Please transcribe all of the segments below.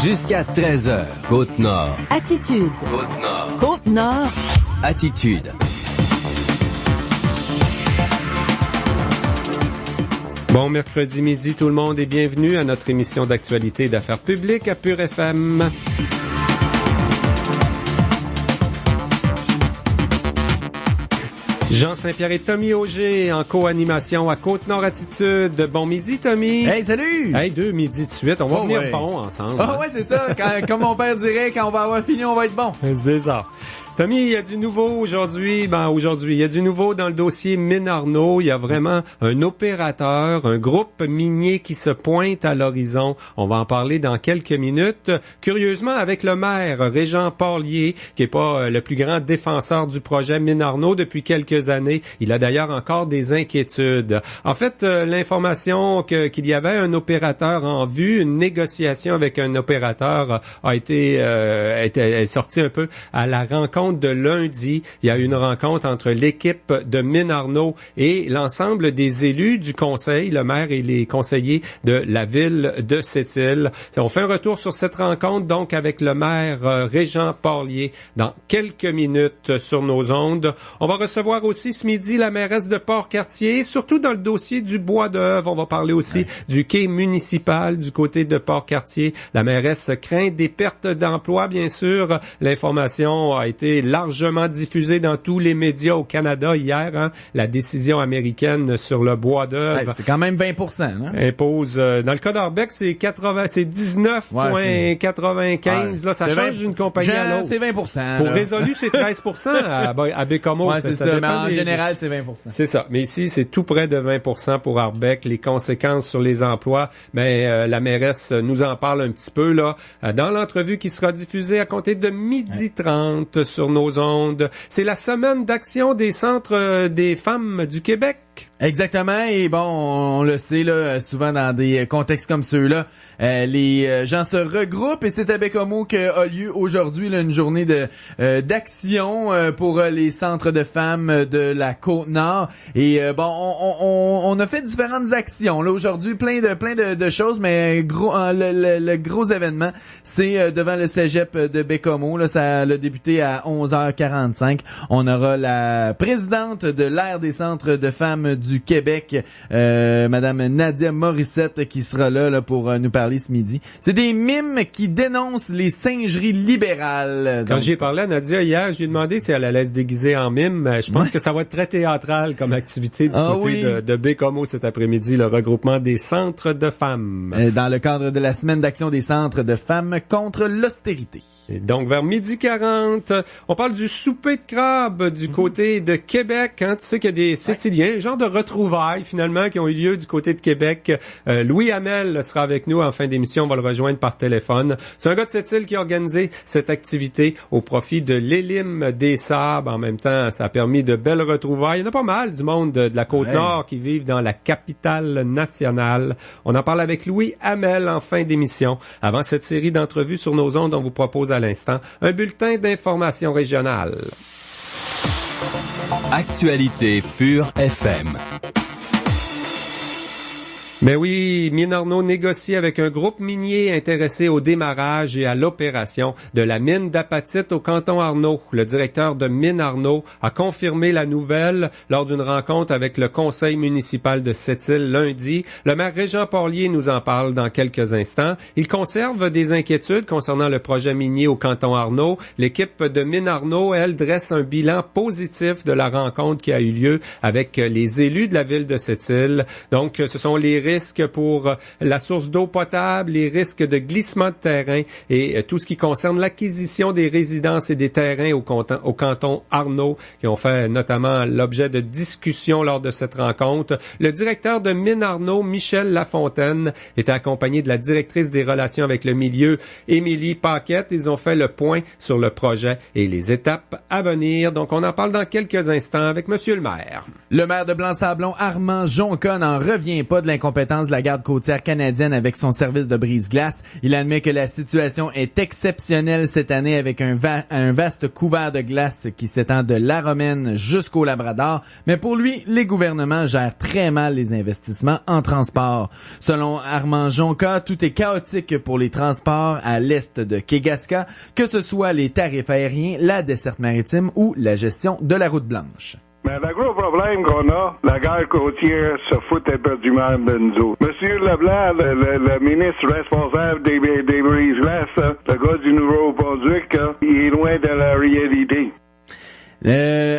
Jusqu'à 13h, Côte-Nord. Attitude. Côte-Nord. Côte-Nord. Attitude. Bon mercredi midi tout le monde et bienvenue à notre émission d'actualité et d'affaires publiques à Pure FM. Jean Saint-Pierre et Tommy Auger en co-animation à Côte-Nord Attitude. Bon midi, Tommy. Hey, salut! Hey, 2 midis de suite. On va venir bon ensemble. Ah ouais, c'est ça. Comme mon père dirait, quand on va avoir fini, on va être bon. C'est ça. Tommy, il y a du nouveau aujourd'hui. Il y a du nouveau dans le dossier Mine-Arnaud. Il y a vraiment un opérateur, un groupe minier qui se pointe à l'horizon. On va en parler dans quelques minutes. Curieusement, avec le maire Régent Porlier, qui est pas le plus grand défenseur du projet Mine-Arnaud depuis quelques années. Il a d'ailleurs encore des inquiétudes. En fait, l'information qu'il y avait un opérateur en vue, une négociation avec un opérateur a été sortie un peu à la rencontre de lundi. Il y a eu une rencontre entre l'équipe de Mine-Arnaud et l'ensemble des élus du conseil, le maire et les conseillers de la ville de Sept-Îles. On fait un retour sur cette rencontre donc avec le maire Régent Porlier dans quelques minutes sur nos ondes. On va recevoir aussi ce midi la mairesse de Port-Cartier, surtout dans le dossier du bois d'œuvre. On va parler aussi du quai municipal du côté de Port-Cartier. La mairesse craint des pertes d'emplois, bien sûr. L'information a été largement diffusée dans tous les médias au Canada hier. La décision américaine sur le bois d'œuvre. C'est quand même 20%. Hein? Impose. Dans le cas d'Arbec, c'est 19,95. Là, ça change d'une compagnie à l'autre. C'est 20%. Pour Résolu, c'est 13% à Bécomo. Ouais, c'est ça. Mais en général, c'est 20%. C'est ça. Mais ici, c'est tout près de 20% pour Arbec. Les conséquences sur les emplois, la mairesse nous en parle un petit peu là dans l'entrevue qui sera diffusée à compter de 12h30 sur nos ondes. C'est la semaine d'action des centres des femmes du Québec. Exactement, et bon, on le sait là, souvent dans des contextes comme ceux-là, les gens se regroupent et c'est à Bécomo qu'a lieu aujourd'hui là, une journée d'action pour les centres de femmes de la Côte-Nord. Et on a fait différentes actions là aujourd'hui, plein de choses, mais le gros événement, c'est devant le cégep de Bécomo. Là, ça a débuté à 11h45. On aura la présidente de l'Aire des centres de femmes du Québec, Madame Nadia Morissette, qui sera là pour nous parler ce midi. C'est des mimes qui dénoncent les singeries libérales. Quand j'ai parlé à Nadia hier, je lui ai demandé si elle allait se déguiser en mime. Je pense que ça va être très théâtral comme activité du côté de Bécomo cet après-midi, le regroupement des centres de femmes. Dans le cadre de la semaine d'action des centres de femmes contre l'austérité. Et donc, vers 12h40, on parle du souper de crabe du côté de Québec. Tu sais qu'il y a des Sétiliens, genre de retrouvailles, finalement, qui ont eu lieu du côté de Québec. Louis Hamel sera avec nous en fin d'émission. On va le rejoindre par téléphone. C'est un gars de Sept-Îles qui a organisé cette activité au profit de l'Élim des Sables. En même temps, ça a permis de belles retrouvailles. Il y en a pas mal du monde de la Côte-Nord qui vivent dans la capitale nationale. On en parle avec Louis Hamel en fin d'émission. Avant cette série d'entrevues sur nos ondes, on vous propose à l'instant un bulletin d'information régionale. Actualité Pure FM. Mais oui, Mine-Arnaud négocie avec un groupe minier intéressé au démarrage et à l'opération de la mine d'apatite au canton Arnaud. Le directeur de Mine-Arnaud a confirmé la nouvelle lors d'une rencontre avec le conseil municipal de Sept-Îles lundi. Le maire Régent Porlier nous en parle dans quelques instants. Il conserve des inquiétudes concernant le projet minier au canton Arnaud. L'équipe de Mine-Arnaud, elle, dresse un bilan positif de la rencontre qui a eu lieu avec les élus de la ville de Sept-Îles. Donc, ce sont les risques pour la source d'eau potable, les risques de glissement de terrain et tout ce qui concerne l'acquisition des résidences et des terrains au canton Arnaud, qui ont fait notamment l'objet de discussions lors de cette rencontre. Le directeur de Mine-Arnaud, Michel Lafontaine, était accompagné de la directrice des relations avec le milieu, Émilie Paquette. Ils ont fait le point sur le projet et les étapes à venir. Donc, on en parle dans quelques instants avec Monsieur le maire. Le maire de Blanc-Sablon, Armand Jonca, n'en revient pas de l'incompétence compétences de la garde côtière canadienne avec son service de brise-glace. Il admet que la situation est exceptionnelle cette année avec un vaste couvert de glace qui s'étend de la Romaine jusqu'au Labrador. Mais pour lui, les gouvernements gèrent très mal les investissements en transport. Selon Armand Jonca, tout est chaotique pour les transports à l'est de Kegaska, que ce soit les tarifs aériens, la desserte maritime ou la gestion de la route blanche. Mais le gros problème qu'on a, la gare côtière se fout éperdument de nous autres. Monsieur Leblanc, le ministre responsable des brise-glaces, le gars du Nouveau-Brunswick, il est loin de la réalité.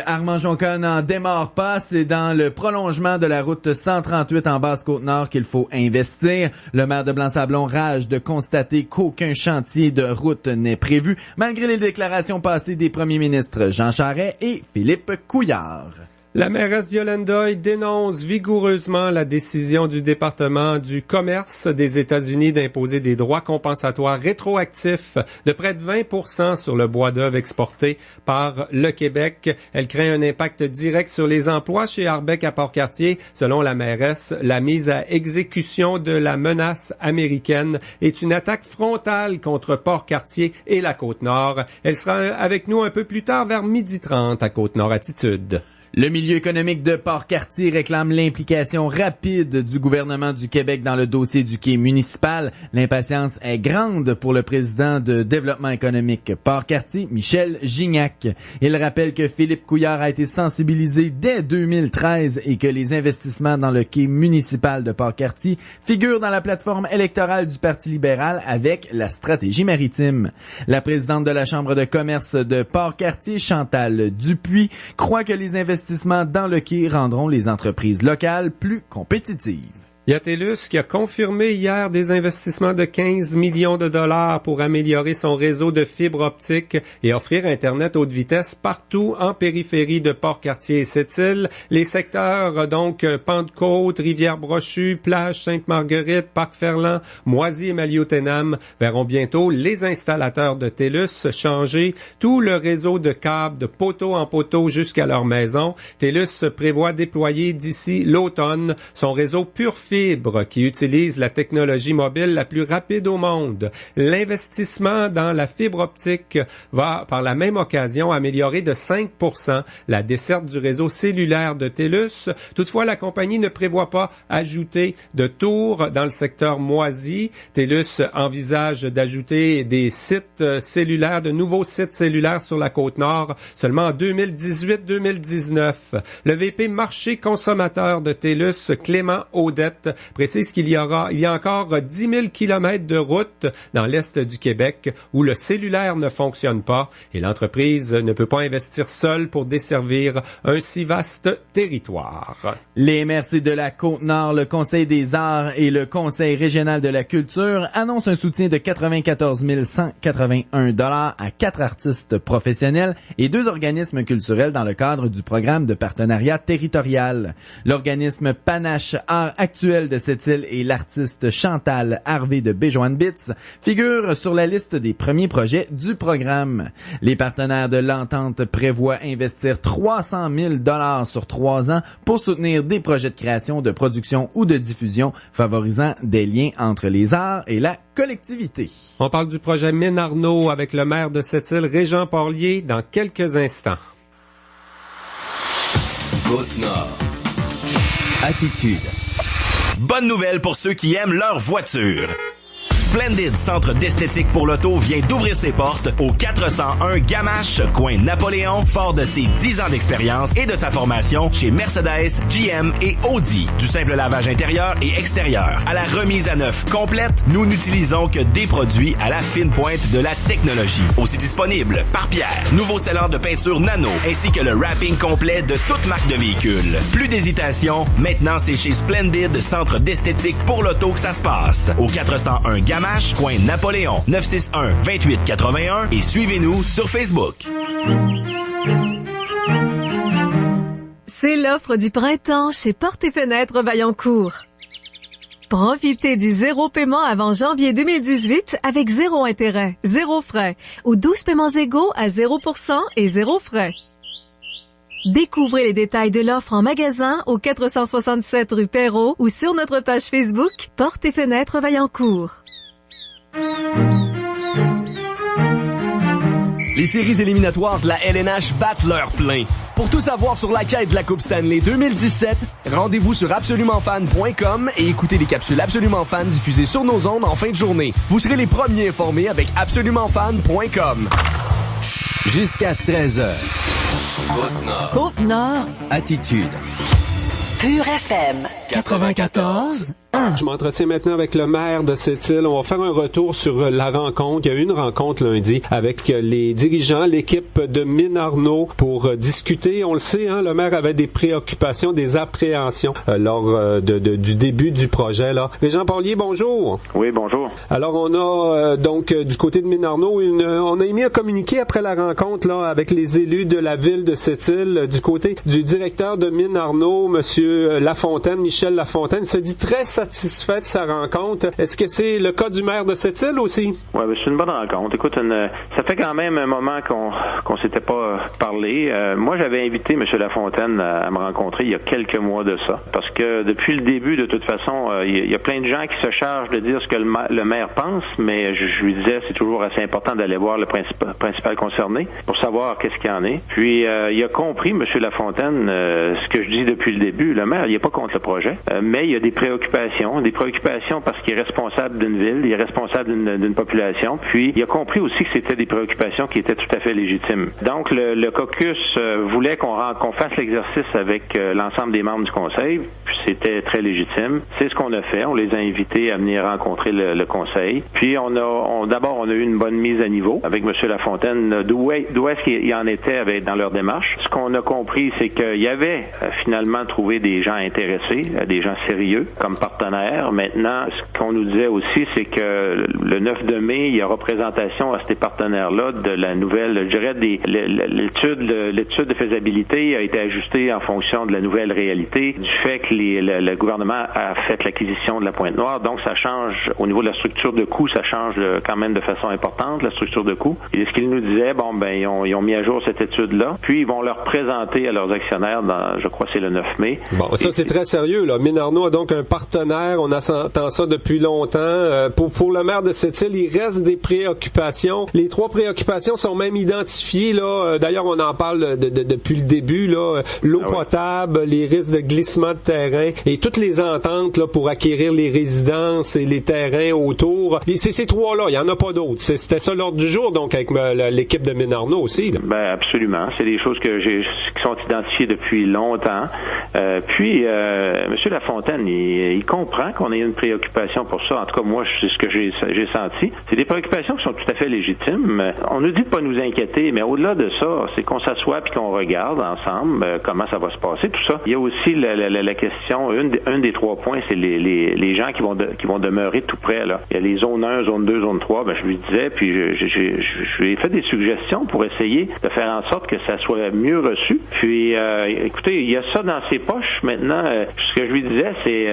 Armand Jonca n'en démarre pas, c'est dans le prolongement de la route 138 en Basse-Côte-Nord qu'il faut investir. Le maire de Blanc-Sablon rage de constater qu'aucun chantier de route n'est prévu, malgré les déclarations passées des premiers ministres Jean Charest et Philippe Couillard. La mairesse Yolanda dénonce vigoureusement la décision du département du commerce des États-Unis d'imposer des droits compensatoires rétroactifs de près de 20% sur le bois d'œuvre exporté par le Québec. Elle craint un impact direct sur les emplois chez Arbec à Port-Cartier. Selon la mairesse, la mise à exécution de la menace américaine est une attaque frontale contre Port-Cartier et la Côte-Nord. Elle sera avec nous un peu plus tard vers 12h30 à Côte-Nord Attitude. Le milieu économique de Port-Cartier réclame l'implication rapide du gouvernement du Québec dans le dossier du quai municipal. L'impatience est grande pour le président de développement économique Port-Cartier, Michel Gignac. Il rappelle que Philippe Couillard a été sensibilisé dès 2013 et que les investissements dans le quai municipal de Port-Cartier figurent dans la plateforme électorale du Parti libéral avec la stratégie maritime. La présidente de la Chambre de commerce de Port-Cartier, Chantal Dupuis, croit que les investissements dans le quai rendront les entreprises locales plus compétitives. Il y a TELUS qui a confirmé hier des investissements de 15 millions de dollars pour améliorer son réseau de fibre optique et offrir Internet haute vitesse partout en périphérie de Port-Cartier et Sept-Îles. Les secteurs, donc, Pentecôte, Rivière-Brochue, Plage Sainte-Marguerite, Parc-Ferland, Moisy et Maliotenam verront bientôt les installateurs de TELUS changer tout le réseau de câbles de poteau en poteau jusqu'à leur maison. TELUS prévoit déployer d'ici l'automne son réseau pure fibre qui utilise la technologie mobile la plus rapide au monde. L'investissement dans la fibre optique va, par la même occasion, améliorer de 5% la desserte du réseau cellulaire de TELUS. Toutefois, la compagnie ne prévoit pas ajouter de tours dans le secteur Moisy. TELUS envisage d'ajouter des sites cellulaires, de nouveaux sites cellulaires sur la Côte-Nord seulement en 2018-2019. Le VP marché consommateur de TELUS, Clément Audette, précise qu'il y a encore 10 000 kilomètres de route dans l'est du Québec où le cellulaire ne fonctionne pas et l'entreprise ne peut pas investir seule pour desservir un si vaste territoire. Les MRC de la Côte-Nord, le Conseil des arts et le Conseil régional de la culture annoncent un soutien de 94 181 $ à 4 artistes professionnels et 2 organismes culturels dans le cadre du programme de partenariat territorial. L'organisme Panache Art Actuel de cette île et l'artiste Chantal Harvey de Béjoine-Bitz figurent sur la liste des premiers projets du programme. Les partenaires de l'entente prévoient investir 300 000 $ sur 3 ans pour soutenir des projets de création, de production ou de diffusion favorisant des liens entre les arts et la collectivité. On parle du projet Mine Arnaud avec le maire de cette île, Régent Porlier, dans quelques instants. Côte-Nord. Attitude. Bonne nouvelle pour ceux qui aiment leur voiture. Splendid Centre d'esthétique pour l'auto vient d'ouvrir ses portes au 401 Gamache, coin Napoléon, fort de ses 10 ans d'expérience et de sa formation chez Mercedes, GM et Audi. Du simple lavage intérieur et extérieur à la remise à neuf complète, nous n'utilisons que des produits à la fine pointe de la technologie. Aussi disponible par Pierre, nouveau scellant de peinture nano, ainsi que le wrapping complet de toute marque de véhicule. Plus d'hésitation, maintenant c'est chez Splendid Centre d'esthétique pour l'auto que ça se passe. Au 401 Gamache, coin Napoléon, 961-2881 et suivez-nous sur Facebook. C'est l'offre du printemps chez Portes et Fenêtres Vaillancourt. Profitez du 0 paiement avant janvier 2018 avec 0 intérêt, 0 frais ou 12 paiements égaux à 0% et 0 frais. Découvrez les détails de l'offre en magasin au 467 rue Perrault ou sur notre page Facebook Portes et Fenêtres Vaillancourt. Les séries éliminatoires de la LNH battent leur plein. Pour tout savoir sur la quête de la Coupe Stanley 2017, rendez-vous sur absolumentfan.com et écoutez les capsules Absolument Fan diffusées sur nos ondes en fin de journée. Vous serez les premiers informés avec absolumentfan.com. Jusqu'à 13h. Côte-Nord. Côte-Nord. Attitude. Pure FM. 94. Je m'entretiens maintenant avec le maire de cette île. On va faire un retour sur la rencontre. Il y a eu une rencontre lundi avec les dirigeants, l'équipe de Mines Arnaud pour discuter. On le sait, hein, le maire avait des préoccupations, des appréhensions lors du début du projet. Là. Régent Parlier, bonjour. Oui, bonjour. Alors, on a donc du côté de Mines Arnaud, on a émis un communiqué après la rencontre là avec les élus de la ville de cette île. Du côté du directeur de Mines Arnaud, Monsieur Lafontaine, Michel Lafontaine, se dit très satisfait de sa rencontre. Est-ce que c'est le cas du maire de cette île aussi? Oui, c'est une bonne rencontre. Écoute, ça fait quand même un moment qu'on s'était pas parlé. Moi, j'avais invité M. Lafontaine à me rencontrer il y a quelques mois de ça. Parce que depuis le début, de toute façon, il y a plein de gens qui se chargent de dire ce que le maire pense, mais je lui disais c'est toujours assez important d'aller voir le principal concerné pour savoir qu'est-ce qu'il y en est. Puis, il a compris, M. Lafontaine, ce que je dis depuis le début. Le maire, il n'est pas contre le projet, mais il y a des préoccupations parce qu'il est responsable d'une ville, il est responsable d'une population, puis il a compris aussi que c'était des préoccupations qui étaient tout à fait légitimes. Donc le caucus voulait qu'on fasse l'exercice avec l'ensemble des membres du conseil, puis c'était très légitime. C'est ce qu'on a fait, on les a invités à venir rencontrer le conseil. Puis d'abord on a eu une bonne mise à niveau avec M. Lafontaine d'où est-ce qu'il en était dans leur démarche. Ce qu'on a compris, c'est qu'il y avait finalement trouvé des gens intéressés, des gens sérieux comme partenaires. Maintenant, ce qu'on nous disait aussi, c'est que le 9 de mai, il y aura présentation à ces partenaires-là de la nouvelle, je dirais, l'étude de faisabilité a été ajustée en fonction de la nouvelle réalité, du fait que le gouvernement a fait l'acquisition de la Pointe-Noire. Donc, ça change, au niveau de la structure de coûts, ça change quand même de façon importante, la structure de coûts. Et ce qu'ils nous disaient, ils ont mis à jour cette étude-là, puis ils vont leur présenter à leurs actionnaires je crois que c'est le 9 mai. Bon, ça, c'est très sérieux, là. Mines Arnaud a donc un partenaire, on attend ça depuis longtemps. Pour le maire de cette île, il reste des préoccupations. Les 3 préoccupations sont même identifiées, là. D'ailleurs, on en parle depuis le début, là. L'eau potable, les risques de glissement de terrain et toutes les ententes, là, pour acquérir les résidences et les terrains autour. Et c'est ces 3-là, il n'y en a pas d'autres. C'était ça l'ordre du jour, donc, avec l'équipe de Mines Arnaud aussi, là. Ben, absolument. C'est des choses qui sont identifiées depuis longtemps. Puis, M. Lafontaine, il comprend qu'on ait une préoccupation pour ça. En tout cas, moi, c'est ce que j'ai senti. C'est des préoccupations qui sont tout à fait légitimes. On nous dit de pas nous inquiéter, mais au-delà de ça, c'est qu'on s'assoit puis qu'on regarde ensemble comment ça va se passer, tout ça. Il y a aussi la question, un des 3 points, c'est les gens qui vont demeurer tout près, là. Il y a les zones 1, zone 2, zone 3, je lui disais, puis je lui ai fait des suggestions pour essayer de faire en sorte que ça soit mieux reçu. Puis, écoutez, il y a ça dans ses poches. Maintenant, ce que je lui disais, c'est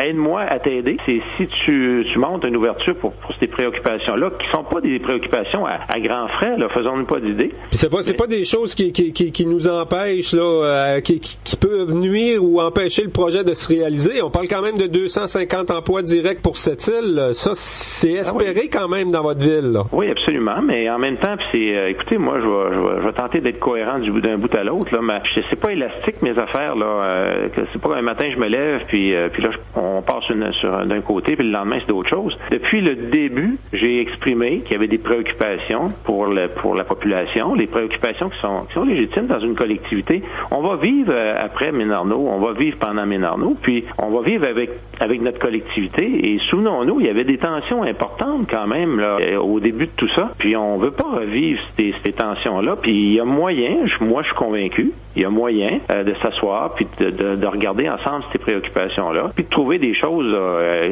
aide-moi à t'aider. C'est si tu montes une ouverture pour ces préoccupations-là, qui sont pas des préoccupations à grands frais, là, faisons-nous pas d'idées. Puis c'est pas des choses qui nous empêchent, là, qui peuvent nuire ou empêcher le projet de se réaliser. On parle quand même de 250 emplois directs pour cette île. Ça, c'est espéré quand même dans votre ville, là. Oui, absolument, mais en même temps, écoutez, moi, je vais tenter d'être cohérent d'un bout à l'autre, là, mais c'est pas élastique, mes affaires, là. C'est pas un matin, je me lève, puis là, on passe d'un côté, puis le lendemain, c'est d'autres choses. Depuis le début, j'ai exprimé qu'il y avait des préoccupations pour la population, les préoccupations qui sont légitimes dans une collectivité. On va vivre après Mines Arnaud, on va vivre pendant Mines Arnaud, puis on va vivre avec notre collectivité. Et souvenons-nous, il y avait des tensions importantes quand même là, au début de tout ça. Puis on veut pas revivre ces tensions-là. Puis il y a moyen, moi je suis convaincu, il y a moyen de s'asseoir puis de regarder ensemble ces préoccupations-là, puis de trouver des choses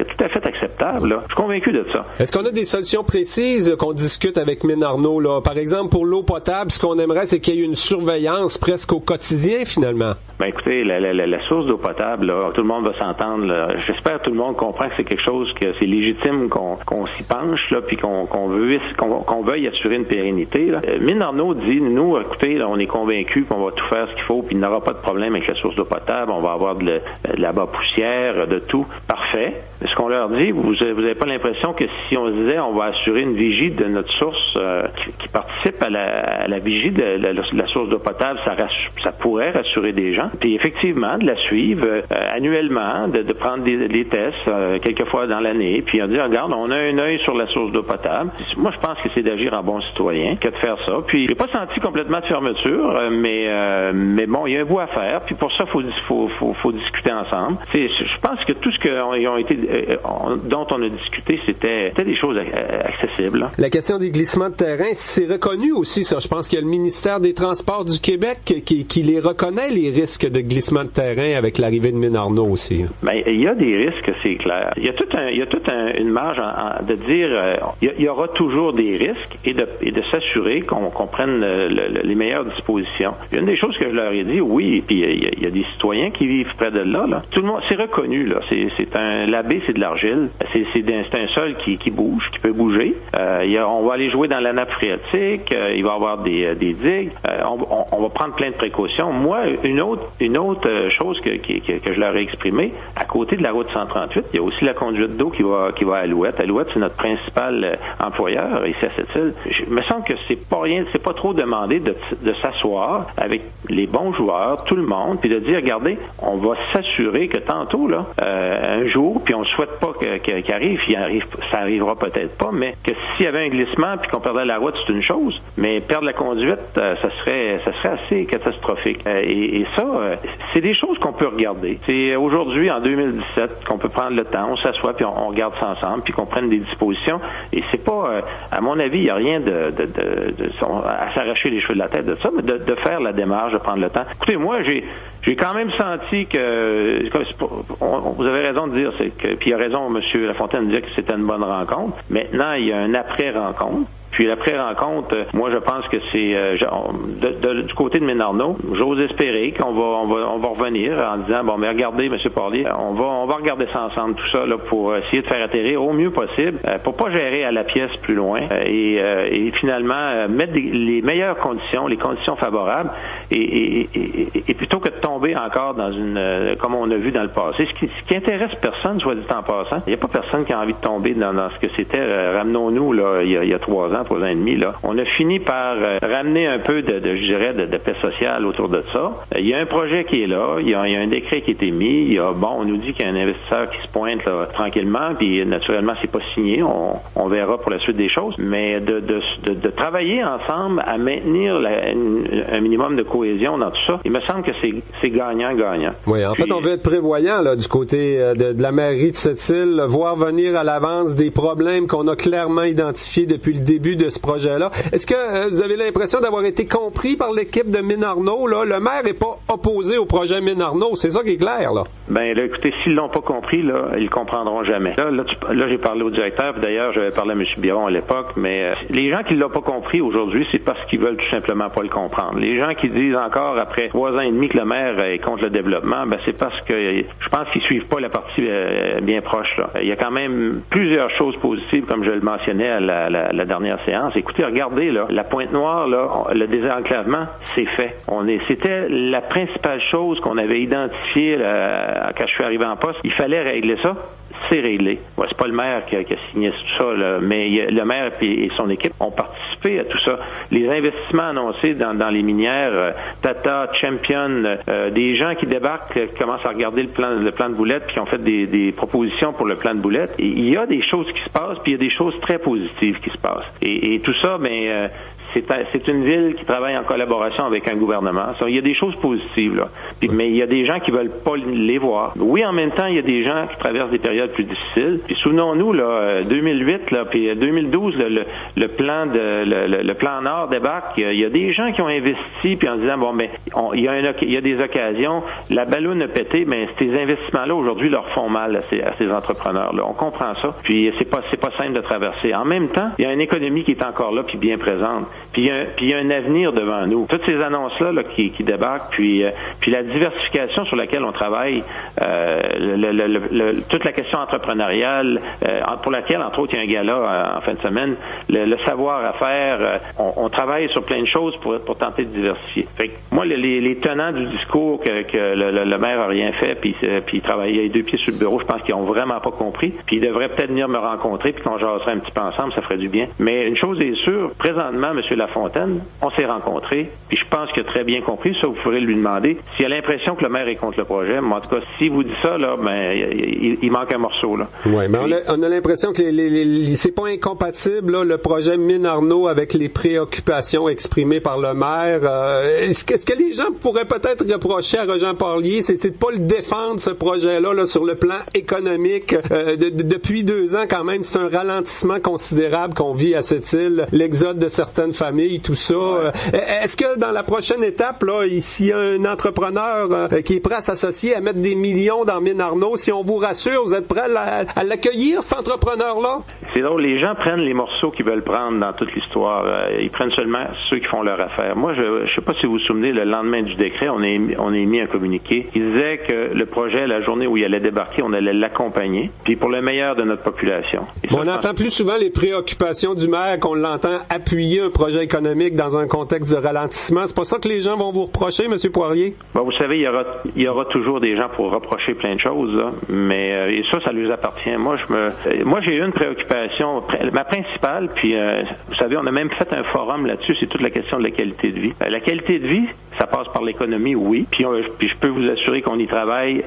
tout à fait acceptables. Là. Je suis convaincu de ça. Est-ce qu'on a des solutions précises qu'on discute avec Mine-Arnaud, là? Par exemple, pour l'eau potable, ce qu'on aimerait, c'est qu'il y ait une surveillance presque au quotidien, finalement. Ben écoutez, la source d'eau potable, là, tout le monde va s'entendre. Là. J'espère que tout le monde comprend que c'est quelque chose que c'est légitime qu'on s'y penche, là, puis qu'on veuille assurer une pérennité. Là. Mine-Arnaud dit, nous, écoutez, là, on est convaincus qu'on va tout faire ce qu'il faut, puis il n'y aura pas de problème avec la source d'eau potable, on va avoir de la bas-poussière, de tout. Parfait. Ce qu'on leur dit, vous n'avez pas l'impression que si on disait on va assurer une vigie de notre source qui participe à la vigie de la source d'eau potable, ça pourrait rassurer des gens. Puis effectivement, de la suivre annuellement, de prendre des tests quelques fois dans l'année, puis on dit, regarde, on a un œil sur la source d'eau potable. Moi, je pense que c'est d'agir en bon citoyen que de faire ça. Puis j'ai pas senti complètement de fermeture, mais bon, il y a un bout à faire. Puis pour ça, faut discuter ensemble. Je pense que tout ce dont on a discuté, c'était des choses accessibles. La question des glissements de terrain, c'est reconnu aussi, ça. Je pense qu'il y a le ministère des Transports du Québec qui les reconnaît, les risques de glissement de terrain avec l'arrivée de Mine-Arnaud aussi. Ben, il y a des risques, c'est clair. Il y a toute une marge de dire il y aura toujours des risques et de s'assurer qu'on prenne les meilleures dispositions. Une des choses que je leur ai dit, oui, puis il y a des citoyens qui vivent près de là. Tout le monde, c'est reconnu, là. La baie, c'est de l'argile. C'est un sol qui bouge, qui peut bouger. On va aller jouer dans la nappe phréatique. Il va y avoir des digues. On va prendre plein de précautions. Moi, une autre chose que je leur ai exprimée, à côté de la route 138, il y a aussi la conduite d'eau qui va à Alouette. Alouette, c'est notre principal employeur ici à cette île. Il me semble que c'est pas trop demandé de s'asseoir avec les bons joueurs, tout le monde, puis de dire, regardez, on va s'assurer que tantôt, là, un jour, puis on ne souhaite pas qu'il arrive, ça arrivera peut-être pas, mais que s'il y avait un glissement puis qu'on perdait la route, c'est une chose, mais perdre la conduite, ça serait assez catastrophique. Et ça, c'est des choses qu'on peut regarder. C'est aujourd'hui, en 2017, qu'on peut prendre le temps, on s'assoit puis on regarde ça ensemble, puis qu'on prenne des dispositions. Et c'est pas, à mon avis, il n'y a rien à s'arracher les cheveux de la tête de ça, mais de faire la démarche, de prendre le temps. Écoutez, moi, j'ai quand même senti que, vous avez raison de dire, puis il a raison, M. Lafontaine, de dire que c'était une bonne rencontre. Maintenant, il y a un après-rencontre. Puis l'après-rencontre, moi je pense que c'est du côté de Mine-Arnaud, j'ose espérer qu'on va revenir en disant bon mais regardez M. Parlier, on va regarder ça ensemble tout ça là pour essayer de faire atterrir au mieux possible pour pas gérer à la pièce plus loin et finalement mettre les meilleures conditions, les conditions favorables et plutôt que de tomber encore dans une comme on a vu dans le passé, ce qui intéresse personne, soit dit en passant, il n'y a pas personne qui a envie de tomber dans ce que c'était ramenons-nous là il y a 3 ans et demi, là. On a fini par ramener un peu de paix sociale autour de ça. Il y a un projet qui est là, il y a un décret qui a été mis, on nous dit qu'il y a un investisseur qui se pointe là, tranquillement, puis naturellement, c'est pas signé, on verra pour la suite des choses, mais de travailler ensemble à maintenir un minimum de cohésion dans tout ça, il me semble que c'est gagnant-gagnant. Oui, en fait, on veut être prévoyant là, du côté de la mairie de cette île, voir venir à l'avance des problèmes qu'on a clairement identifiés depuis le début de ce projet-là. Est-ce que vous avez l'impression d'avoir été compris par l'équipe de Mine-Arnaud, là? Le maire n'est pas opposé au projet Mine-Arnaud, c'est ça qui est clair, là. Ben là, écoutez, s'ils l'ont pas compris, là, ils le comprendront jamais. Là, j'ai parlé au directeur, puis d'ailleurs, j'avais parlé à M. Biron à l'époque, mais les gens qui l'ont pas compris aujourd'hui, c'est parce qu'ils veulent tout simplement pas le comprendre. Les gens qui disent encore, après 3 ans et demi que le maire est contre le développement, ben c'est parce que je pense qu'ils suivent pas la partie bien proche, là. Il y a quand même plusieurs choses positives, comme je le mentionnais à la dernière séance. Écoutez, regardez, là, la Pointe-Noire, là, le désenclavement, c'est fait. C'était la principale chose qu'on avait identifiée quand je suis arrivé en poste. Il fallait régler ça. C'est réglé. Ouais, c'est pas le maire qui a signé tout ça, là, mais le maire et son équipe ont participé à tout ça. Les investissements annoncés dans les minières, Tata, Champion, des gens qui débarquent, qui commencent à regarder le plan de Boulette, puis qui ont fait des propositions pour le plan de Boulette. Et il y a des choses qui se passent, puis il y a des choses très positives qui se passent. Et tout ça, c'est une ville qui travaille en collaboration avec un gouvernement. Il y a des choses positives, là. Mais il y a des gens qui veulent pas les voir. Oui, en même temps, il y a des gens qui traversent des périodes plus difficiles. Puis souvenons-nous, là, 2008, là, puis 2012, là, le plan Nord débarque. Il y a des gens qui ont investi, puis en disant, bon, ben, il y a des occasions, la balloune a pété, mais ces investissements-là, aujourd'hui, leur font mal à ces entrepreneurs-là. On comprend ça. Puis c'est pas simple de traverser. En même temps, il y a une économie qui est encore là, puis bien présente. Puis il y a un avenir devant nous. Toutes ces annonces-là là, qui débarquent, puis la diversification sur laquelle on travaille, toute la question entrepreneuriale, pour laquelle, entre autres, il y a un gala en fin de semaine, le savoir à faire, on travaille sur plein de choses pour tenter de diversifier. Fait que moi, les tenants du discours que le maire a rien fait, puis il travaillait les deux pieds sur le bureau, je pense qu'ils ont vraiment pas compris, puis ils devraient peut-être venir me rencontrer, puis qu'on jaserait un petit peu ensemble, ça ferait du bien. Mais une chose est sûre, présentement, M. Lafontaine, on s'est rencontrés, puis je pense qu'il a très bien compris, ça vous pourrez lui demander, s'il a l'impression que le maire est contre le projet, mais en tout cas, s'il vous dit ça, là, ben, il manque un morceau, là. Oui, mais on a l'impression que c'est pas incompatible, là, le projet Mine-Arnaud avec les préoccupations exprimées par le maire. Est-ce que les gens pourraient peut-être reprocher à Régent Parlier, c'est de pas le défendre, ce projet-là, là, sur le plan économique. Depuis 2 ans, quand même, c'est un ralentissement considérable qu'on vit à cette île, l'exode de certaines familles, tout ça. Ouais. Est-ce que dans la prochaine étape, là, s'il y a un entrepreneur qui est prêt à s'associer, à mettre des millions dans Mine-Arnaud, si on vous rassure, vous êtes prêt à l'accueillir, cet entrepreneur-là? C'est drôle, les gens prennent les morceaux qu'ils veulent prendre dans toute l'histoire. Ils prennent seulement ceux qui font leur affaire. Moi, je sais pas si vous vous souvenez, le lendemain du décret, on a émis un communiqué. Il disait que le projet, la journée où il allait débarquer, on allait l'accompagner, puis pour le meilleur de notre population. Ça, on entend plus souvent les préoccupations du maire qu'on l'entend appuyer un projet économique dans un contexte de ralentissement. C'est pas ça que les gens vont vous reprocher, M. Poirier? Bon, vous savez, il y aura toujours des gens pour reprocher plein de choses, là, mais et ça lui appartient. Moi, j'ai eu une préoccupation, ma principale, puis vous savez, on a même fait un forum là-dessus, c'est toute la question de la qualité de vie. La qualité de vie, ça passe par l'économie, oui, puis je peux vous assurer qu'on y travaille.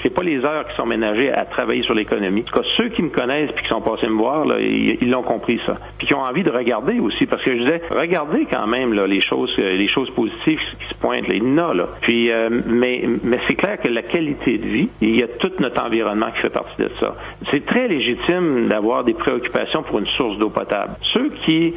C'est pas les heures qui sont ménagées à travailler sur l'économie. En tout cas, ceux qui me connaissent puis qui sont passés me voir, là, ils l'ont compris, ça. Puis qui ont envie de regarder aussi, parce que je disais, regardez quand même là, les choses positives qui se pointent, là, il y en a, là. Puis, mais c'est clair que la qualité de vie, il y a tout notre environnement qui fait partie de ça. C'est très légitime d'avoir des préoccupations pour une source d'eau potable. Ceux qui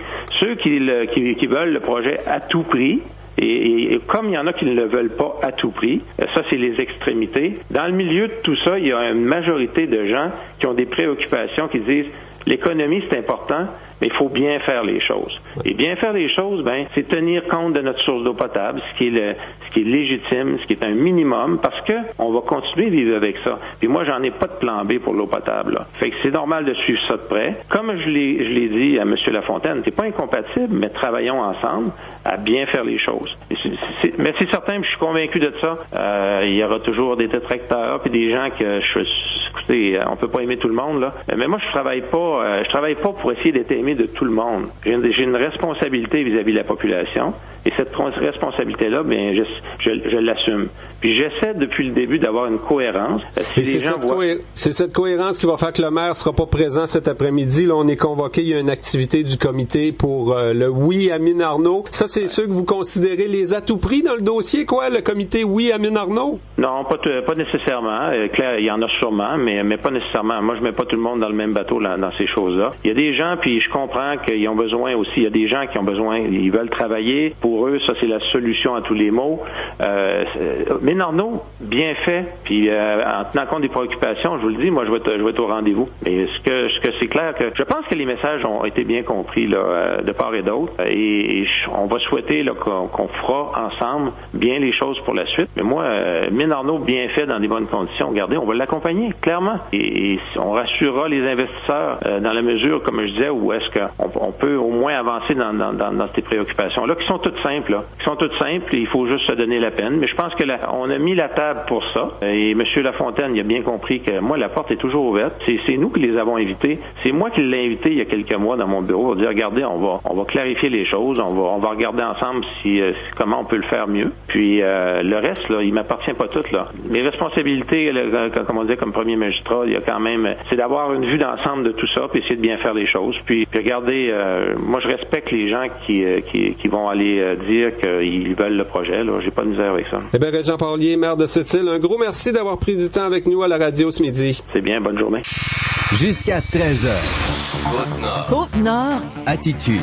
veulent le projet à tout prix, et comme il y en a qui ne le veulent pas à tout prix, ça c'est les extrémités. Dans le milieu de tout ça, il y a une majorité de gens qui ont des préoccupations, qui disent l'économie c'est important, mais il faut bien faire les choses. Et bien faire les choses, c'est tenir compte de notre source d'eau potable, ce qui est légitime, ce qui est un minimum, parce que on va continuer à vivre avec ça. Puis moi, j'en ai pas de plan B pour l'eau potable, là. Fait que c'est normal de suivre ça de près. Comme je l'ai dit à M. Lafontaine, c'est pas incompatible, mais travaillons ensemble à bien faire les choses. Mais c'est certain, puis je suis convaincu de ça. Il y aura toujours des détracteurs, puis des gens écoutez, on peut pas aimer tout le monde, là. Mais moi, je travaille pas pour essayer d'être aimé de tout le monde. J'ai une responsabilité vis-à-vis de la population. Et cette responsabilité-là, je l'assume. Puis j'essaie depuis le début d'avoir une cohérence. C'est cette cohérence qui va faire que le maire sera pas présent cet après-midi. Là, on est convoqué. Il y a une activité du comité pour le oui à Mine-Arnaud. Ça, c'est ceux que vous considérez les atouts pris dans le dossier, quoi, le comité oui à Mine-Arnaud? Non, pas nécessairement. Claire, il y en a sûrement, mais pas nécessairement. Moi, je mets pas tout le monde dans le même bateau là, dans ces choses-là. Il y a des gens, puis je comprends qu'ils ont besoin aussi. Il y a des gens qui ont besoin, ils veulent travailler. Pour eux, ça, c'est la solution à tous les maux. Mine-Arnaud, bien fait, puis en tenant compte des préoccupations, je vous le dis, moi, je vais être au rendez-vous. Mais ce que c'est clair que je pense que les messages ont été bien compris là, de part et d'autre, et on va souhaiter là, qu'on fera ensemble bien les choses pour la suite. Mais moi, Mine-Arnaud, bien fait dans des bonnes conditions, regardez, on va l'accompagner, clairement. Et on rassurera les investisseurs dans la mesure, comme je disais, où est-ce qu'on peut au moins avancer dans ces préoccupations-là, qui sont toutes simples, là. Qui sont toutes simples, et il faut juste se donner la peine. Mais je pense que on a mis la table pour ça. Et M. Lafontaine, il a bien compris que moi, la porte est toujours ouverte. C'est nous qui les avons invités. C'est moi qui l'ai invité il y a quelques mois dans mon bureau. On va dire, regardez, on va clarifier les choses. On va regarder ensemble comment on peut le faire mieux. Puis le reste, là, il m'appartient pas tout, là. Mes responsabilités, comme on disait, comme premier magistrat, il y a quand même, c'est d'avoir une vue d'ensemble de tout ça. ça, puis essayer de bien faire les choses. Puis regardez, moi je respecte les gens qui vont aller dire qu'ils veulent le projet. Là, j'ai pas de misère avec ça. Eh bien, Régent Parlier, maire de Sept-Îles, un gros merci d'avoir pris du temps avec nous à la radio ce midi. C'est bien, bonne journée. Jusqu'à 13h. Côte-Nord. Côte-Nord. Attitude.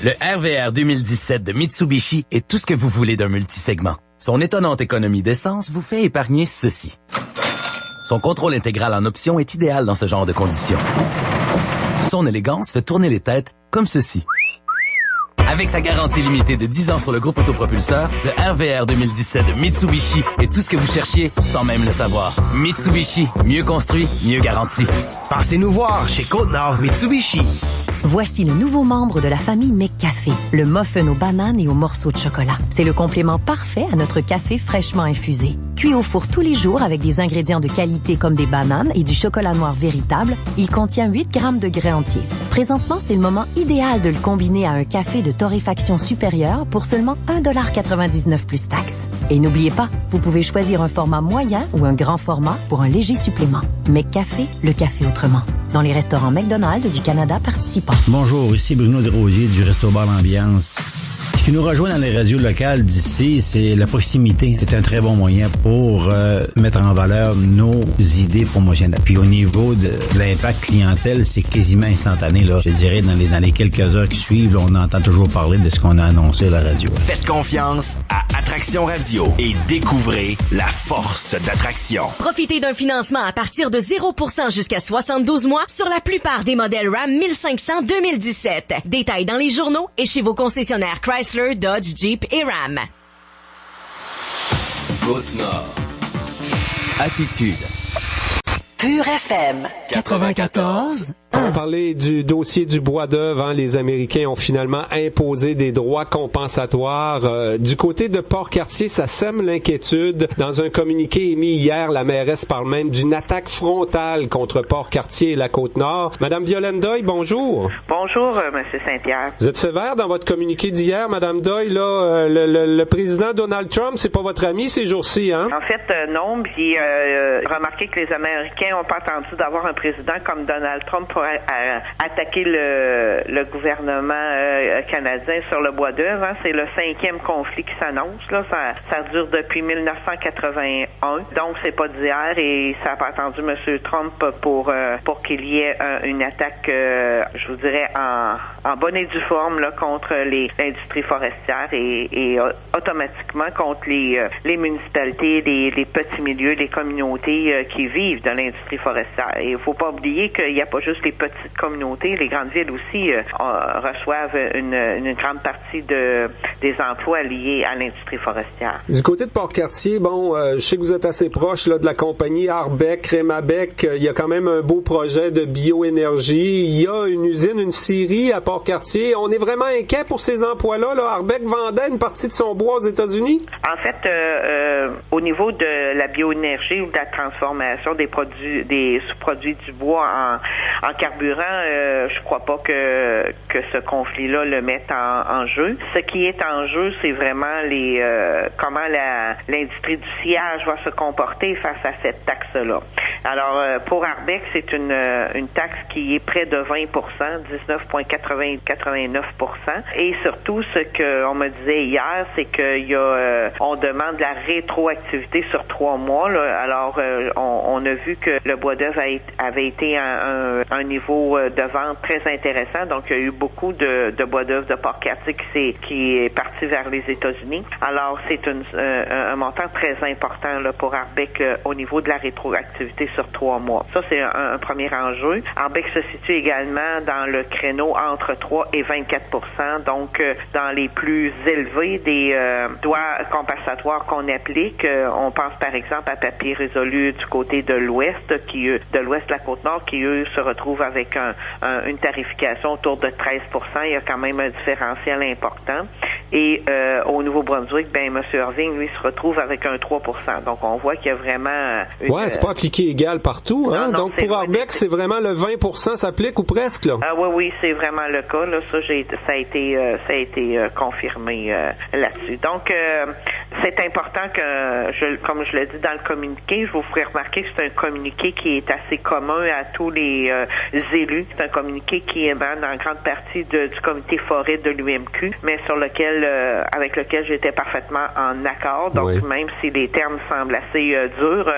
Le RVR 2017 de Mitsubishi est tout ce que vous voulez d'un multisegment. Son étonnante économie d'essence vous fait épargner ceci. Son contrôle intégral en option est idéal dans ce genre de conditions. Son élégance fait tourner les têtes comme ceci. Avec sa garantie limitée de 10 ans sur le groupe autopropulseur, le RVR 2017 de Mitsubishi est tout ce que vous cherchiez sans même le savoir. Mitsubishi, mieux construit, mieux garanti. Passez nous voir chez Côte-Nord Mitsubishi. Voici le nouveau membre de la famille McCafé, le muffin aux bananes et aux morceaux de chocolat. C'est le complément parfait à notre café fraîchement infusé. Cuit au four tous les jours avec des ingrédients de qualité comme des bananes et du chocolat noir véritable, il contient 8 grammes de grès entier. Présentement, c'est le moment idéal de le combiner à un café de torréfaction supérieure pour seulement 1,99$ plus taxes. Et n'oubliez pas, vous pouvez choisir un format moyen ou un grand format pour un léger supplément. McCafé, le café autrement. Dans les restaurants McDonald's du Canada participants. Bonjour, ici Bruno Desrosiers du Resto-Bar L'Ambiance. Ce qui nous rejoint dans les radios locales d'ici, c'est la proximité. C'est un très bon moyen pour mettre en valeur nos idées promotionnelles. Puis au niveau de l'impact clientèle, c'est quasiment instantané. Là. Je dirais dans les quelques heures qui suivent, là, on entend toujours parler de ce qu'on a annoncé à la radio. Faites confiance à Attraction Radio et découvrez la force d'attraction. Profitez d'un financement à partir de 0% jusqu'à 72 mois sur la plupart des modèles Ram 1500 2017. Détails dans les journaux et chez vos concessionnaires Chrysler, Dodge, Jeep et Ram. Côte-Nord. Attitude. Pure FM 94. On parlait du dossier du bois d'œuvre. Hein, les Américains ont finalement imposé des droits compensatoires. Du côté de Port-Cartier, ça sème l'inquiétude. Dans un communiqué émis hier, la mairesse parle même d'une attaque frontale contre Port-Cartier et la Côte-Nord. Madame Violaine Doyle, bonjour. Bonjour, Monsieur Saint-Pierre. Vous êtes sévère dans votre communiqué d'hier, Madame Doyle. Là, le président Donald Trump, c'est pas votre ami ces jours-ci, hein? En fait, non. Puis, remarquez que les Américains n'ont pas attendu d'avoir un président comme Donald Trump pour attaquer le gouvernement canadien sur le bois d'œuvre. Hein. C'est le 5e conflit qui s'annonce. Là, ça dure depuis 1981. Donc, c'est pas d'hier et ça n'a pas attendu M. Trump pour qu'il y ait une attaque, je vous dirais, en bonne et due forme là, contre l'industrie forestière et automatiquement contre les municipalités, les petits milieux, les communautés qui vivent de l'industrie forestière. Et il faut pas oublier qu'il n'y a pas juste les petites communautés, les grandes villes aussi reçoivent une grande partie des emplois liés à l'industrie forestière. Du côté de Port-Cartier, bon, je sais que vous êtes assez proche là, de la compagnie Arbec, Rémabec. Il y a quand même un beau projet de bioénergie. Il y a une usine, une scierie à Port-Cartier. On est vraiment inquiet pour ces emplois-là. Là. Arbec vendait une partie de son bois aux États-Unis? En fait, au niveau de la bioénergie ou de la transformation des sous-produits du bois en carburant, je crois pas que ce conflit-là le mette en jeu. Ce qui est en jeu, c'est vraiment comment l'industrie du sciage va se comporter face à cette taxe-là. Alors, pour Arbec, c'est une taxe qui est près de 20%, 19,89%. Et surtout, ce qu'on me disait hier, c'est on demande la rétroactivité sur 3 mois. Là. Alors, on a vu que le bois d'œuvre avait été à un niveau de vente très intéressant. Donc, il y a eu beaucoup de bois d'œuvre de Port-Cartier qui est parti vers les États-Unis. Alors, c'est un montant très important là, pour Arbec au niveau de la rétroactivité sur 3 mois. Ça, c'est un premier enjeu. Arbec se situe également dans le créneau entre 3 et 24%, donc dans les plus élevés des droits compensatoires qu'on applique. On pense par exemple à Papier Résolu du côté de l'Ouest, de l'Ouest de la Côte-Nord, qui eux se retrouvent avec une tarification autour de 13%. Il y a quand même un différentiel important. Et au Nouveau-Brunswick, M. Irving, lui, se retrouve avec un 3%. Donc, on voit qu'il y a vraiment... Ouais, c'est pas appliqué égal partout. Hein? Non, donc, pour Arbec, c'est vraiment le 20% s'applique ou presque, là? Oui, c'est vraiment le cas. Là. Ça a été confirmé là-dessus. Donc, c'est important que, comme je l'ai dit dans le communiqué, je vous ferai remarquer que c'est un communiqué qui est assez commun à tous les élus. C'est un communiqué qui émane en grande partie du comité forêt de l'UMQ, mais sur lequel, avec lequel j'étais parfaitement en accord. Donc, même si les termes semblent assez durs,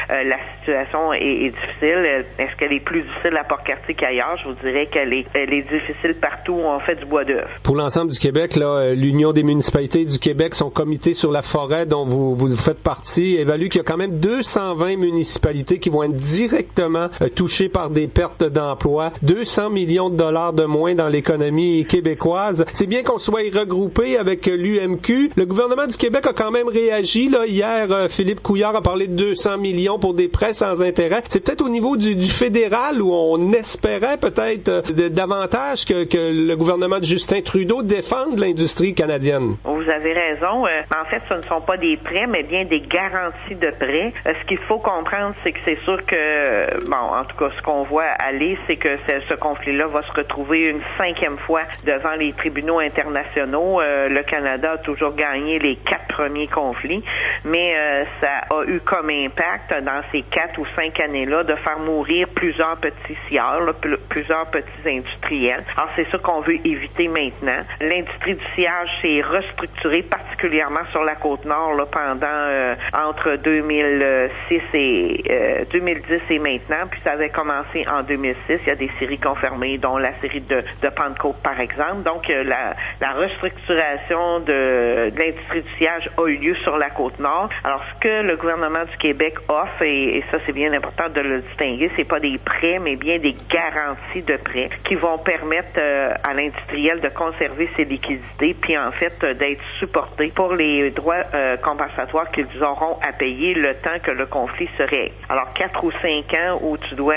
la situation est difficile. Est-ce qu'elle est plus difficile à Port-Cartier qu'ailleurs? Je vous dirais qu'elle est difficile partout où on fait du bois d'œuvre. Pour l'ensemble du Québec, là, l'Union des municipalités du Québec, son comité sur la forêt dont vous faites partie, évalue qu'il y a quand même 220 municipalités qui vont être directement touchées par des pertes d'emplois, 200 millions de dollars de moins dans l'économie québécoise. C'est bien qu'on soit regroupé avec l'UMQ. Le gouvernement du Québec a quand même réagi. Là, hier, Philippe Couillard a parlé de 200 millions pour des prêts sans intérêt. C'est peut-être au niveau du fédéral où on espérait peut-être davantage que le gouvernement de Justin Trudeau défende l'industrie canadienne. Vous avez raison. En fait, ce ne sont pas des prêts, mais bien des garanties de prêts. Ce qu'il faut comprendre, c'est que c'est sûr que, en tout cas, ce qu'on voit aller, c'est que ce conflit-là va se retrouver une 5e fois devant les tribunaux internationaux. Le Canada a toujours gagné les 4 premiers conflits, mais ça a eu comme impact dans ces 4 ou 5 années-là de faire mourir plusieurs petits scieurs, plusieurs petits industriels. Alors, c'est ça qu'on veut éviter maintenant. L'industrie du sciage s'est restructurée, particulièrement sur la Côte-Nord, là, pendant entre 2010 et maintenant, puis ça avait commencé en 2006. Il y a des séries confirmées, dont la série de Pentecôte, par exemple. Donc, la restructuration de l'industrie du sciage a eu lieu sur la Côte-Nord. Alors, ce que le gouvernement du Québec offre, et ça, c'est bien important de le distinguer, c'est pas des prêts, mais bien des garanties de prêts qui vont permettre à l'industriel de conserver ses liquidités, puis en fait, d'être supporté pour les droits compensatoires qu'ils auront à payer le temps que le conflit se règle. Alors, 4 ou 5 ans où tu dois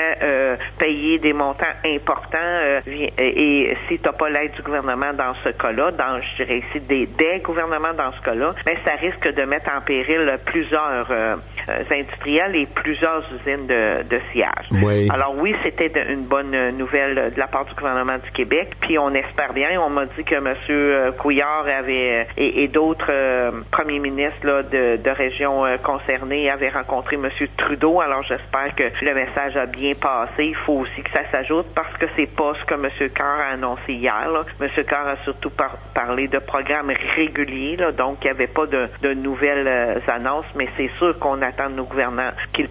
payer des montants importants, et si tu n'as pas l'aide du gouvernement dans ce cas-là, je dirais ici des gouvernements dans ce cas-là, mais ça risque de mettre en péril plusieurs industriels et plusieurs usines de sciage. Oui. Alors oui, c'était une bonne nouvelle de la part du gouvernement du Québec, puis on espère bien. On m'a dit que M. Couillard et d'autres premiers ministres là, de régions concernées avaient rencontré M. Trudeau. Alors j'espère que le message a bien passé. Il faut aussi que ça s'ajoute parce que c'est pas ce que M. Carr a annoncé hier. Là. M. Carr a surtout parlé de programmes réguliers, là, donc il n'y avait pas de nouvelles annonces, mais c'est sûr qu'on attend de nos gouvernants qu'ils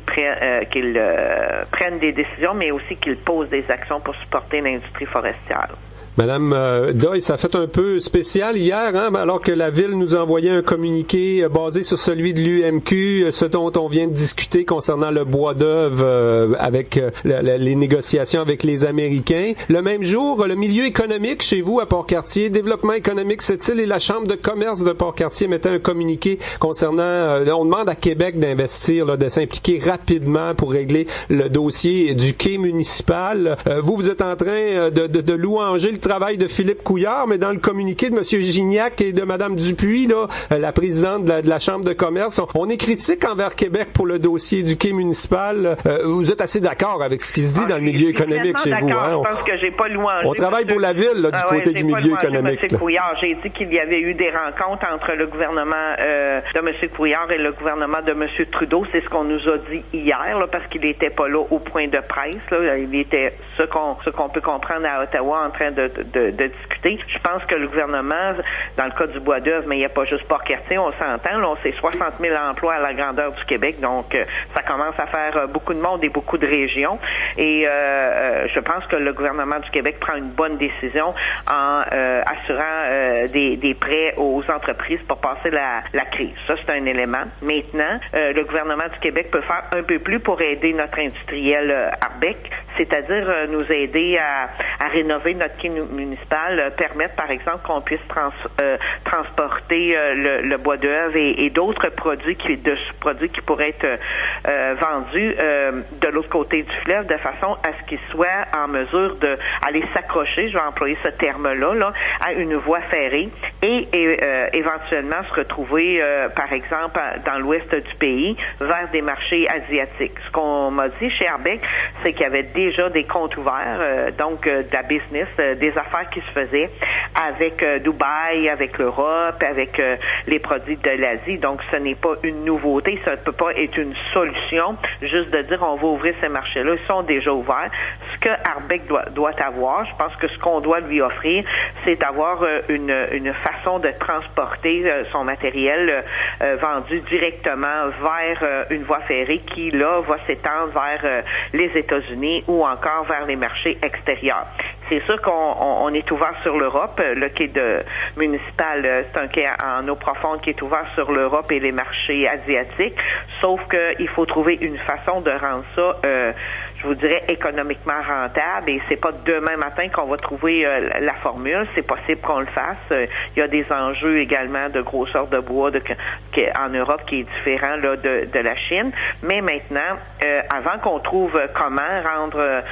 prennent des décisions, mais aussi qu'ils posent des actions pour supporter l'industrie forestière. Madame Doyle, ça a fait un peu spécial hier, hein, alors que la Ville nous envoyait un communiqué basé sur celui de l'UMQ, ce dont on vient de discuter concernant le bois d'œuvre avec les négociations avec les Américains. Le même jour, le milieu économique chez vous à Port-Cartier, Développement économique Sept-Îles et la Chambre de commerce de Port-Cartier mettaient un communiqué concernant, on demande à Québec d'investir, là, de s'impliquer rapidement pour régler le dossier du quai municipal. Vous êtes en train de louanger le travail de Philippe Couillard, mais dans le communiqué de M. Gignac et de Mme Dupuis, là, la présidente de la Chambre de commerce, on est critique envers Québec pour le dossier du quai municipal. Vous êtes assez d'accord avec ce qui se dit dans le milieu économique chez vous, hein? Je pense que j'ai pas louangé. On travaille pour la Ville, là, du côté du milieu économique. M. Couillard, j'ai dit qu'il y avait eu des rencontres entre le gouvernement de M. Couillard et le gouvernement de M. Trudeau. C'est ce qu'on nous a dit hier, là, parce qu'il n'était pas là au point de presse. Là. Il était ce qu'on peut comprendre à Ottawa en train de discuter. Je pense que le gouvernement, dans le cas du bois d'œuvre, mais il n'y a pas juste Port-Cartier, on s'entend, là, c'est 60 000 emplois à la grandeur du Québec, donc ça commence à faire beaucoup de monde et beaucoup de régions. Et je pense que le gouvernement du Québec prend une bonne décision en assurant des prêts aux entreprises pour passer la crise. Ça, c'est un élément. Maintenant, le gouvernement du Québec peut faire un peu plus pour aider notre industriel Arbec, c'est-à-dire nous aider à rénover notre quai municipal, permettre par exemple qu'on puisse transporter le bois d'œuvre et d'autres produits qui pourraient être vendus de l'autre côté du fleuve de façon à ce qu'ils soient en mesure d'aller s'accrocher, je vais employer ce terme-là, là, à une voie ferrée et éventuellement se retrouver par exemple dans l'ouest du pays vers des marchés asiatiques. Ce qu'on m'a dit chez Arbec, c'est qu'il y avait déjà des comptes ouverts, donc de la business, des affaires qui se faisaient avec Dubaï, avec l'Europe, avec les produits de l'Asie. Donc, ce n'est pas une nouveauté, ça ne peut pas être une solution, juste de dire on va ouvrir ces marchés-là, ils sont déjà ouverts. Ce que Arbec doit avoir, je pense que ce qu'on doit lui offrir, c'est d'avoir une façon de transporter son matériel vendu directement vers une voie ferrée qui, là, va s'étendre vers les États-Unis ou encore vers les marchés extérieurs. C'est sûr qu'on est ouvert sur l'Europe. Le quai municipal, c'est un quai en eau profonde qui est ouvert sur l'Europe et les marchés asiatiques, sauf qu'il faut trouver une façon de rendre ça, je vous dirais, économiquement rentable, et c'est pas demain matin qu'on va trouver la formule. C'est possible qu'on le fasse. Il y a des enjeux également de grosseur de bois en Europe qui est différent là, de la Chine. Mais maintenant, avant qu'on trouve comment rendre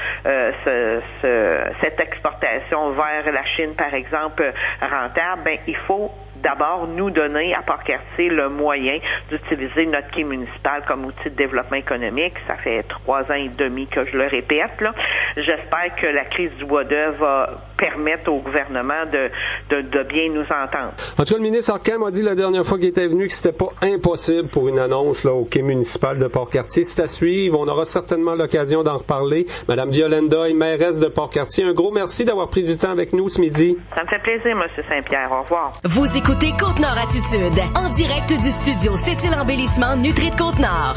cette exportation vers la Chine, par exemple, rentable, ben il faut d'abord nous donner à Port-Cartier le moyen d'utiliser notre quai municipal comme outil de développement économique. Ça fait 3 ans et demi que je le répète, là. J'espère que la crise du bois d'œuvre va permettre au gouvernement de bien nous entendre. En tout cas, le ministre Arcand m'a dit la dernière fois qu'il était venu que c'était pas impossible pour une annonce là, au quai municipal de Port-Cartier. C'est à suivre. On aura certainement l'occasion d'en reparler. Madame Violenda, mairesse de Port-Cartier, un gros merci d'avoir pris du temps avec nous ce midi. Ça me fait plaisir, M. Saint-Pierre. Au revoir. Vous écoutez Côte-Nord Attitude, en direct du studio C'est-il Embellissement Nutri de Côte-Nord.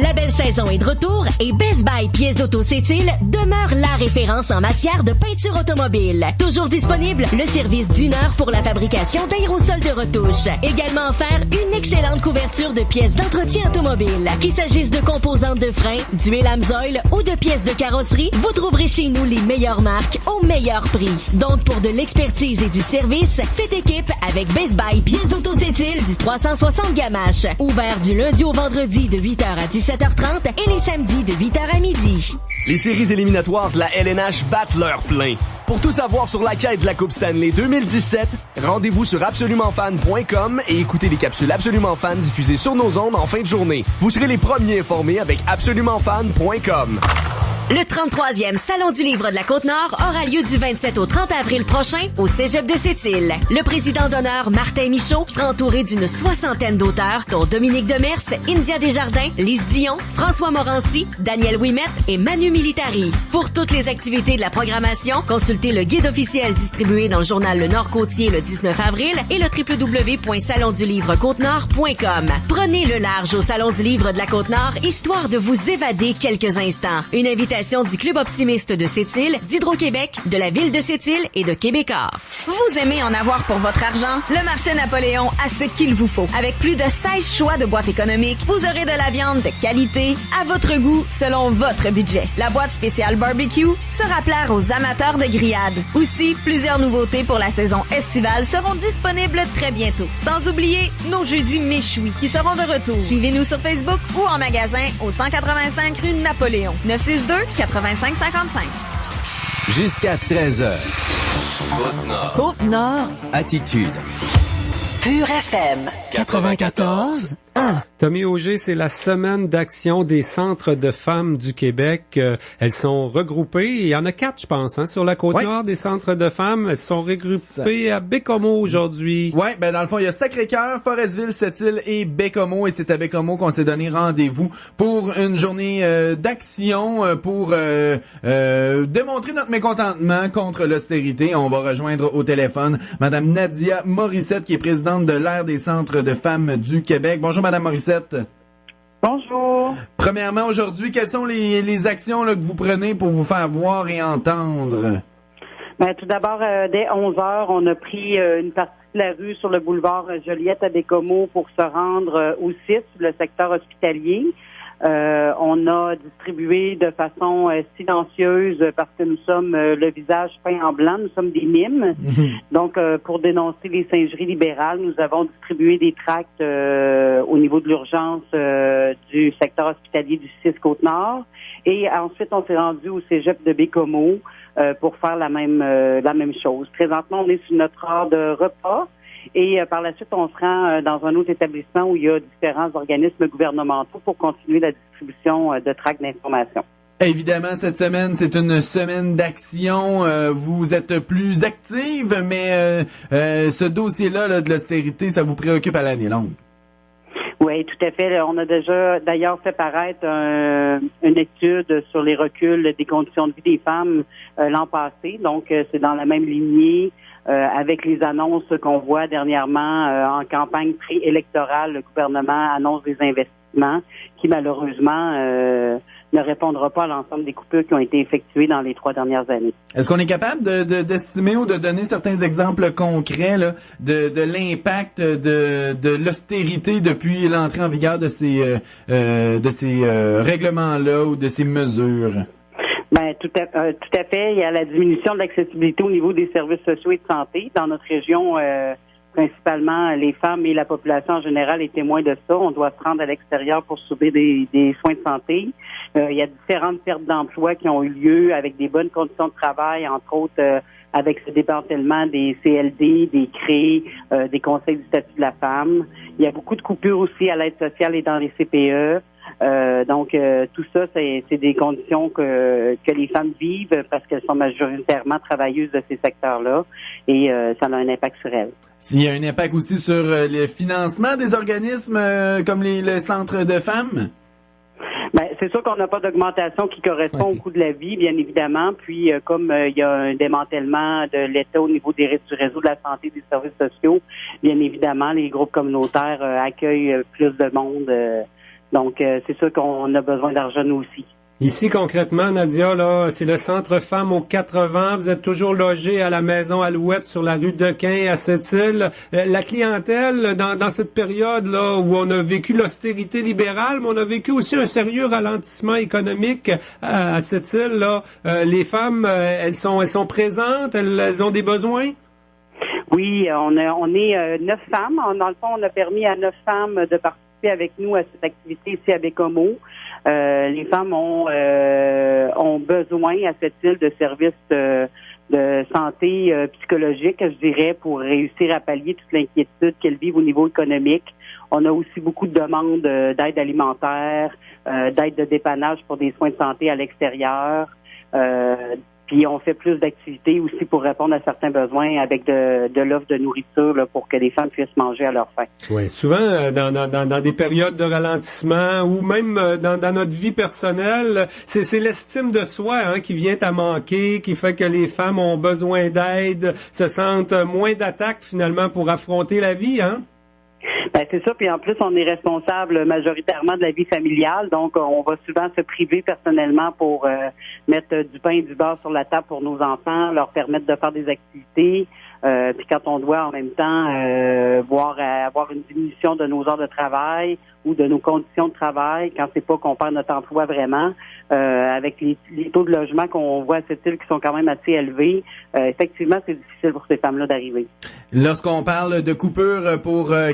La belle saison est de retour et Best Buy Pièces d'Auto C'est-il demeure la référence en matière de peinture automobile. Toujours disponible, le service d'1 heure pour la fabrication d'aérosols de retouche. Également offert une excellente couverture de pièces d'entretien automobile. Qu'il s'agisse de composantes de frein, d'huile Amsoil ou de pièces de carrosserie, vous trouverez chez nous les meilleures marques au meilleur prix. Donc pour de l'expertise et du service, faites équipe avec Best Buy Pièces d'Auto C'est-il du 360 Gamache. Ouvert du lundi au vendredi de 8h à 17h30 et les samedis de 8h à midi. Les séries éliminatoires de la LNH battent leur plein. Pour tout savoir sur la quête de la Coupe Stanley 2017, rendez-vous sur absolumentfan.com et écoutez les capsules Absolument Fan diffusées sur nos ondes en fin de journée. Vous serez les premiers informés avec absolumentfan.com. Le 33e Salon du Livre de la Côte-Nord aura lieu du 27 au 30 avril prochain au Cégep de Sept-Îles. Le président d'honneur, Martin Michaud, sera entouré d'une 60aine d'auteurs, dont Dominique Demers, India Desjardins, Lise Dion, François Morancy, Daniel Ouimet et Manu Militari. Pour toutes les activités de la programmation, consultez le guide officiel distribué dans le journal Le Nord-Côtier le 19 avril et le www.salondulivrecotenord.com. Prenez le large au Salon du Livre de la Côte-Nord, histoire de vous évader quelques instants. Une invitation du Club optimiste de Sept-Îles, d'Hydro-Québec, de la ville de Sept-Îles et de Québécois. Vous aimez en avoir pour votre argent? Le marché Napoléon a ce qu'il vous faut. Avec plus de 16 choix de boîtes économiques, vous aurez de la viande de qualité, à votre goût, selon votre budget. La boîte spéciale barbecue sera plaire aux amateurs de grillades. Aussi, plusieurs nouveautés pour la saison estivale seront disponibles très bientôt. Sans oublier nos jeudis méchouis qui seront de retour. Suivez-nous sur Facebook ou en magasin au 185 rue Napoléon. 962-8555. Jusqu'à 13h. Côte-Nord. Côte-Nord. Attitude. Pur FM. 94. Tommy Auger, c'est la semaine d'action des centres de femmes du Québec. Elles sont regroupées. Il y en a 4, je pense, hein, sur la Côte-Nord, des centres de femmes. Elles sont regroupées à Bécomo aujourd'hui. Ouais, ben dans le fond, il y a Sacré-Cœur, Forestville, Sept-Îles et Bécomo. Et c'est à Bécomo qu'on s'est donné rendez-vous pour une journée d'action pour démontrer notre mécontentement contre l'austérité. On va rejoindre au téléphone Madame Nadia Morissette, qui est présidente de l'Aire des centres de femmes du Québec. Bonjour, Madame Morissette. Bonjour. Premièrement, aujourd'hui, quelles sont les actions là, que vous prenez pour vous faire voir et entendre? Ben, tout d'abord, dès 11h, on a pris une partie de la rue sur le boulevard Joliette à Bécomo pour se rendre au 6, le secteur hospitalier. On a distribué de façon silencieuse parce que nous sommes le visage peint en blanc, nous sommes des mimes. Donc, pour dénoncer les singeries libérales, nous avons distribué des tracts au niveau de l'urgence du secteur hospitalier du 6 Côte-Nord. Et ensuite, on s'est rendu au cégep de Bécomo pour faire la même chose. Présentement, on est sur notre heure de repas. Et par la suite, on se rend dans un autre établissement où il y a différents organismes gouvernementaux pour continuer la distribution de tracts d'information. Évidemment, cette semaine, c'est une semaine d'action. Vous êtes plus active, mais ce dossier-là là, de l'austérité, ça vous préoccupe à l'année longue. Oui, tout à fait. On a déjà d'ailleurs fait paraître une étude sur les reculs des conditions de vie des femmes l'an passé. Donc, c'est dans la même lignée avec les annonces qu'on voit dernièrement en campagne préélectorale. Le gouvernement annonce des investissements qui, malheureusement, ne répondra pas à l'ensemble des coupures qui ont été effectuées dans les 3 dernières années. Est-ce qu'on est capable d'estimer ou de donner certains exemples concrets là, de l'impact de l'austérité depuis l'entrée en vigueur de ces règlements-là ou de ces mesures? Ben tout à fait. Il y a la diminution de l'accessibilité au niveau des services sociaux et de santé. Dans notre région, principalement, les femmes et la population en général est témoin de ça. On doit se rendre à l'extérieur pour subir des soins de santé. Il y a différentes pertes d'emplois qui ont eu lieu avec des bonnes conditions de travail, entre autres avec ce démantèlement des CLD, des CRE, des conseils du statut de la femme. Il y a beaucoup de coupures aussi à l'aide sociale et dans les CPE. Donc, tout ça, c'est des conditions que les femmes vivent parce qu'elles sont majoritairement travailleuses de ces secteurs-là et ça a un impact sur elles. Il y a un impact aussi sur le financement des organismes comme le centre de femmes? Ben, c'est sûr qu'on n'a pas d'augmentation qui correspond au coût de la vie, bien évidemment. Puis, comme il y a un démantèlement de l'État au niveau du réseau de la santé et des services sociaux, bien évidemment, les groupes communautaires accueillent plus de monde. Donc, c'est sûr qu'on a besoin d'argent, nous aussi. Ici, concrètement, Nadia, là, c'est le Centre Femmes aux 80. Vous êtes toujours logé à la Maison Alouette sur la rue Dequin à Sept-Îles. La clientèle, dans cette période-là où on a vécu l'austérité libérale, mais on a vécu aussi un sérieux ralentissement économique à Sept-Îles, là, les femmes, elles sont présentes, elles ont des besoins? Oui, on est 9 femmes. Dans le fond, on a permis à 9 femmes de participer avec nous à cette activité ici à Bécomo. Les femmes ont besoin à cette île de services de santé psychologique, je dirais, pour réussir à pallier toute l'inquiétude qu'elles vivent au niveau économique. On a aussi beaucoup de demandes d'aide alimentaire, d'aide de dépannage pour des soins de santé à l'extérieur. Puis on fait plus d'activités aussi pour répondre à certains besoins avec de l'offre de nourriture là, pour que les femmes puissent manger à leur faim. Oui, souvent dans des périodes de ralentissement ou même dans notre vie personnelle, c'est l'estime de soi qui vient à manquer, qui fait que les femmes ont besoin d'aide, se sentent moins d'attaques finalement pour affronter la vie, hein? Ben, c'est ça, puis en plus, on est responsable majoritairement de la vie familiale, donc on va souvent se priver personnellement pour mettre du pain et du beurre sur la table pour nos enfants, leur permettre de faire des activités, puis quand on doit en même temps avoir une diminution de nos heures de travail ou de nos conditions de travail, quand c'est pas qu'on perd notre emploi vraiment, avec les taux de logement qu'on voit à cette île qui sont quand même assez élevés, effectivement, c'est difficile pour ces femmes-là d'arriver. Lorsqu'on parle de coupures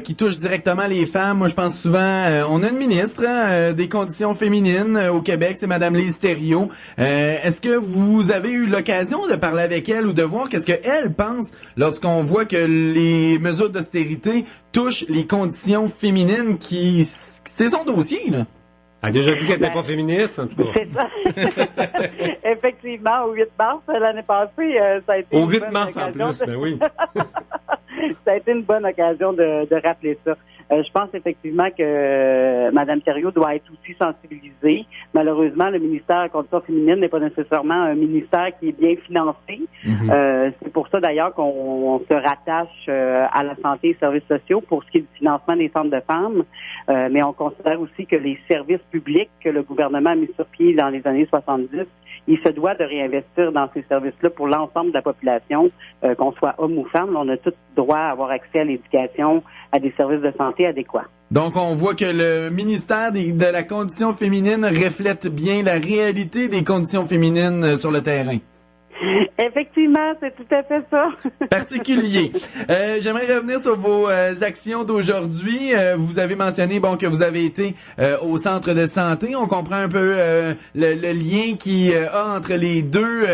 qui touchent directement les femmes, moi je pense souvent, on a une ministre des conditions féminines au Québec, c'est Madame Lise Thériault. Est-ce que vous avez eu l'occasion de parler avec elle ou de voir qu'est-ce qu'elle pense lorsqu'on voit que les mesures d'austérité touchent les conditions féminines c'est son dossier, là? Elle a déjà dit qu'elle n'était pas féministe, en tout cas. C'est ça. Effectivement, au 8 mars, l'année passée, ça a été au 8 mars en plus, ben oui. Ça a été une bonne occasion de rappeler ça. Je pense effectivement que Mme Thériault doit être aussi sensibilisée. Malheureusement, le ministère de la Condition féminine n'est pas nécessairement un ministère qui est bien financé. Mm-hmm. C'est pour ça d'ailleurs qu'on se rattache à la santé et services sociaux pour ce qui est du financement des centres de femmes. Mais on considère aussi que les services publics que le gouvernement a mis sur pied dans les années 70, il se doit de réinvestir dans ces services-là pour l'ensemble de la population, qu'on soit homme ou femme. On a tous droit à avoir accès à l'éducation, à des services de santé adéquats. Donc, on voit que le ministère de la Condition féminine reflète bien la réalité des conditions féminines sur le terrain. Effectivement, c'est tout à fait ça. Particulier. J'aimerais revenir sur vos actions d'aujourd'hui. Vous avez mentionné que vous avez été au centre de santé. On comprend un peu le lien qu'il a entre les deux.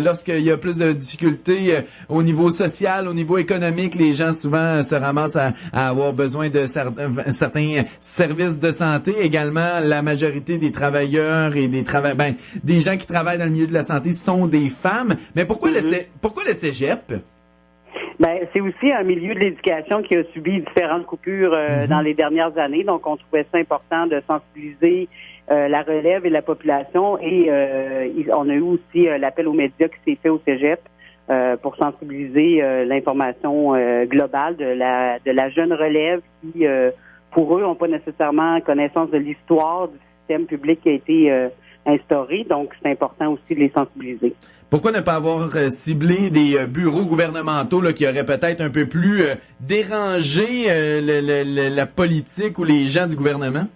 Lorsqu'il y a plus de difficultés au niveau social, au niveau économique, les gens souvent se ramassent à avoir besoin de certains services de santé. Également, la majorité des travailleurs et des gens qui travaillent dans le milieu de la santé sont des femmes. Mais pourquoi le cégep? C'est aussi un milieu de l'éducation qui a subi différentes coupures dans les dernières années. Donc, on trouvait ça important de sensibiliser la relève et la population. Et on a eu aussi l'appel aux médias qui s'est fait au cégep pour sensibiliser l'information globale de la jeune relève qui, pour eux, n'ont pas nécessairement connaissance de l'histoire du système public qui a été instauré. Donc, c'est important aussi de les sensibiliser. Pourquoi ne pas avoir ciblé des bureaux gouvernementaux qui auraient peut-être un peu plus dérangé la politique ou les gens du gouvernement?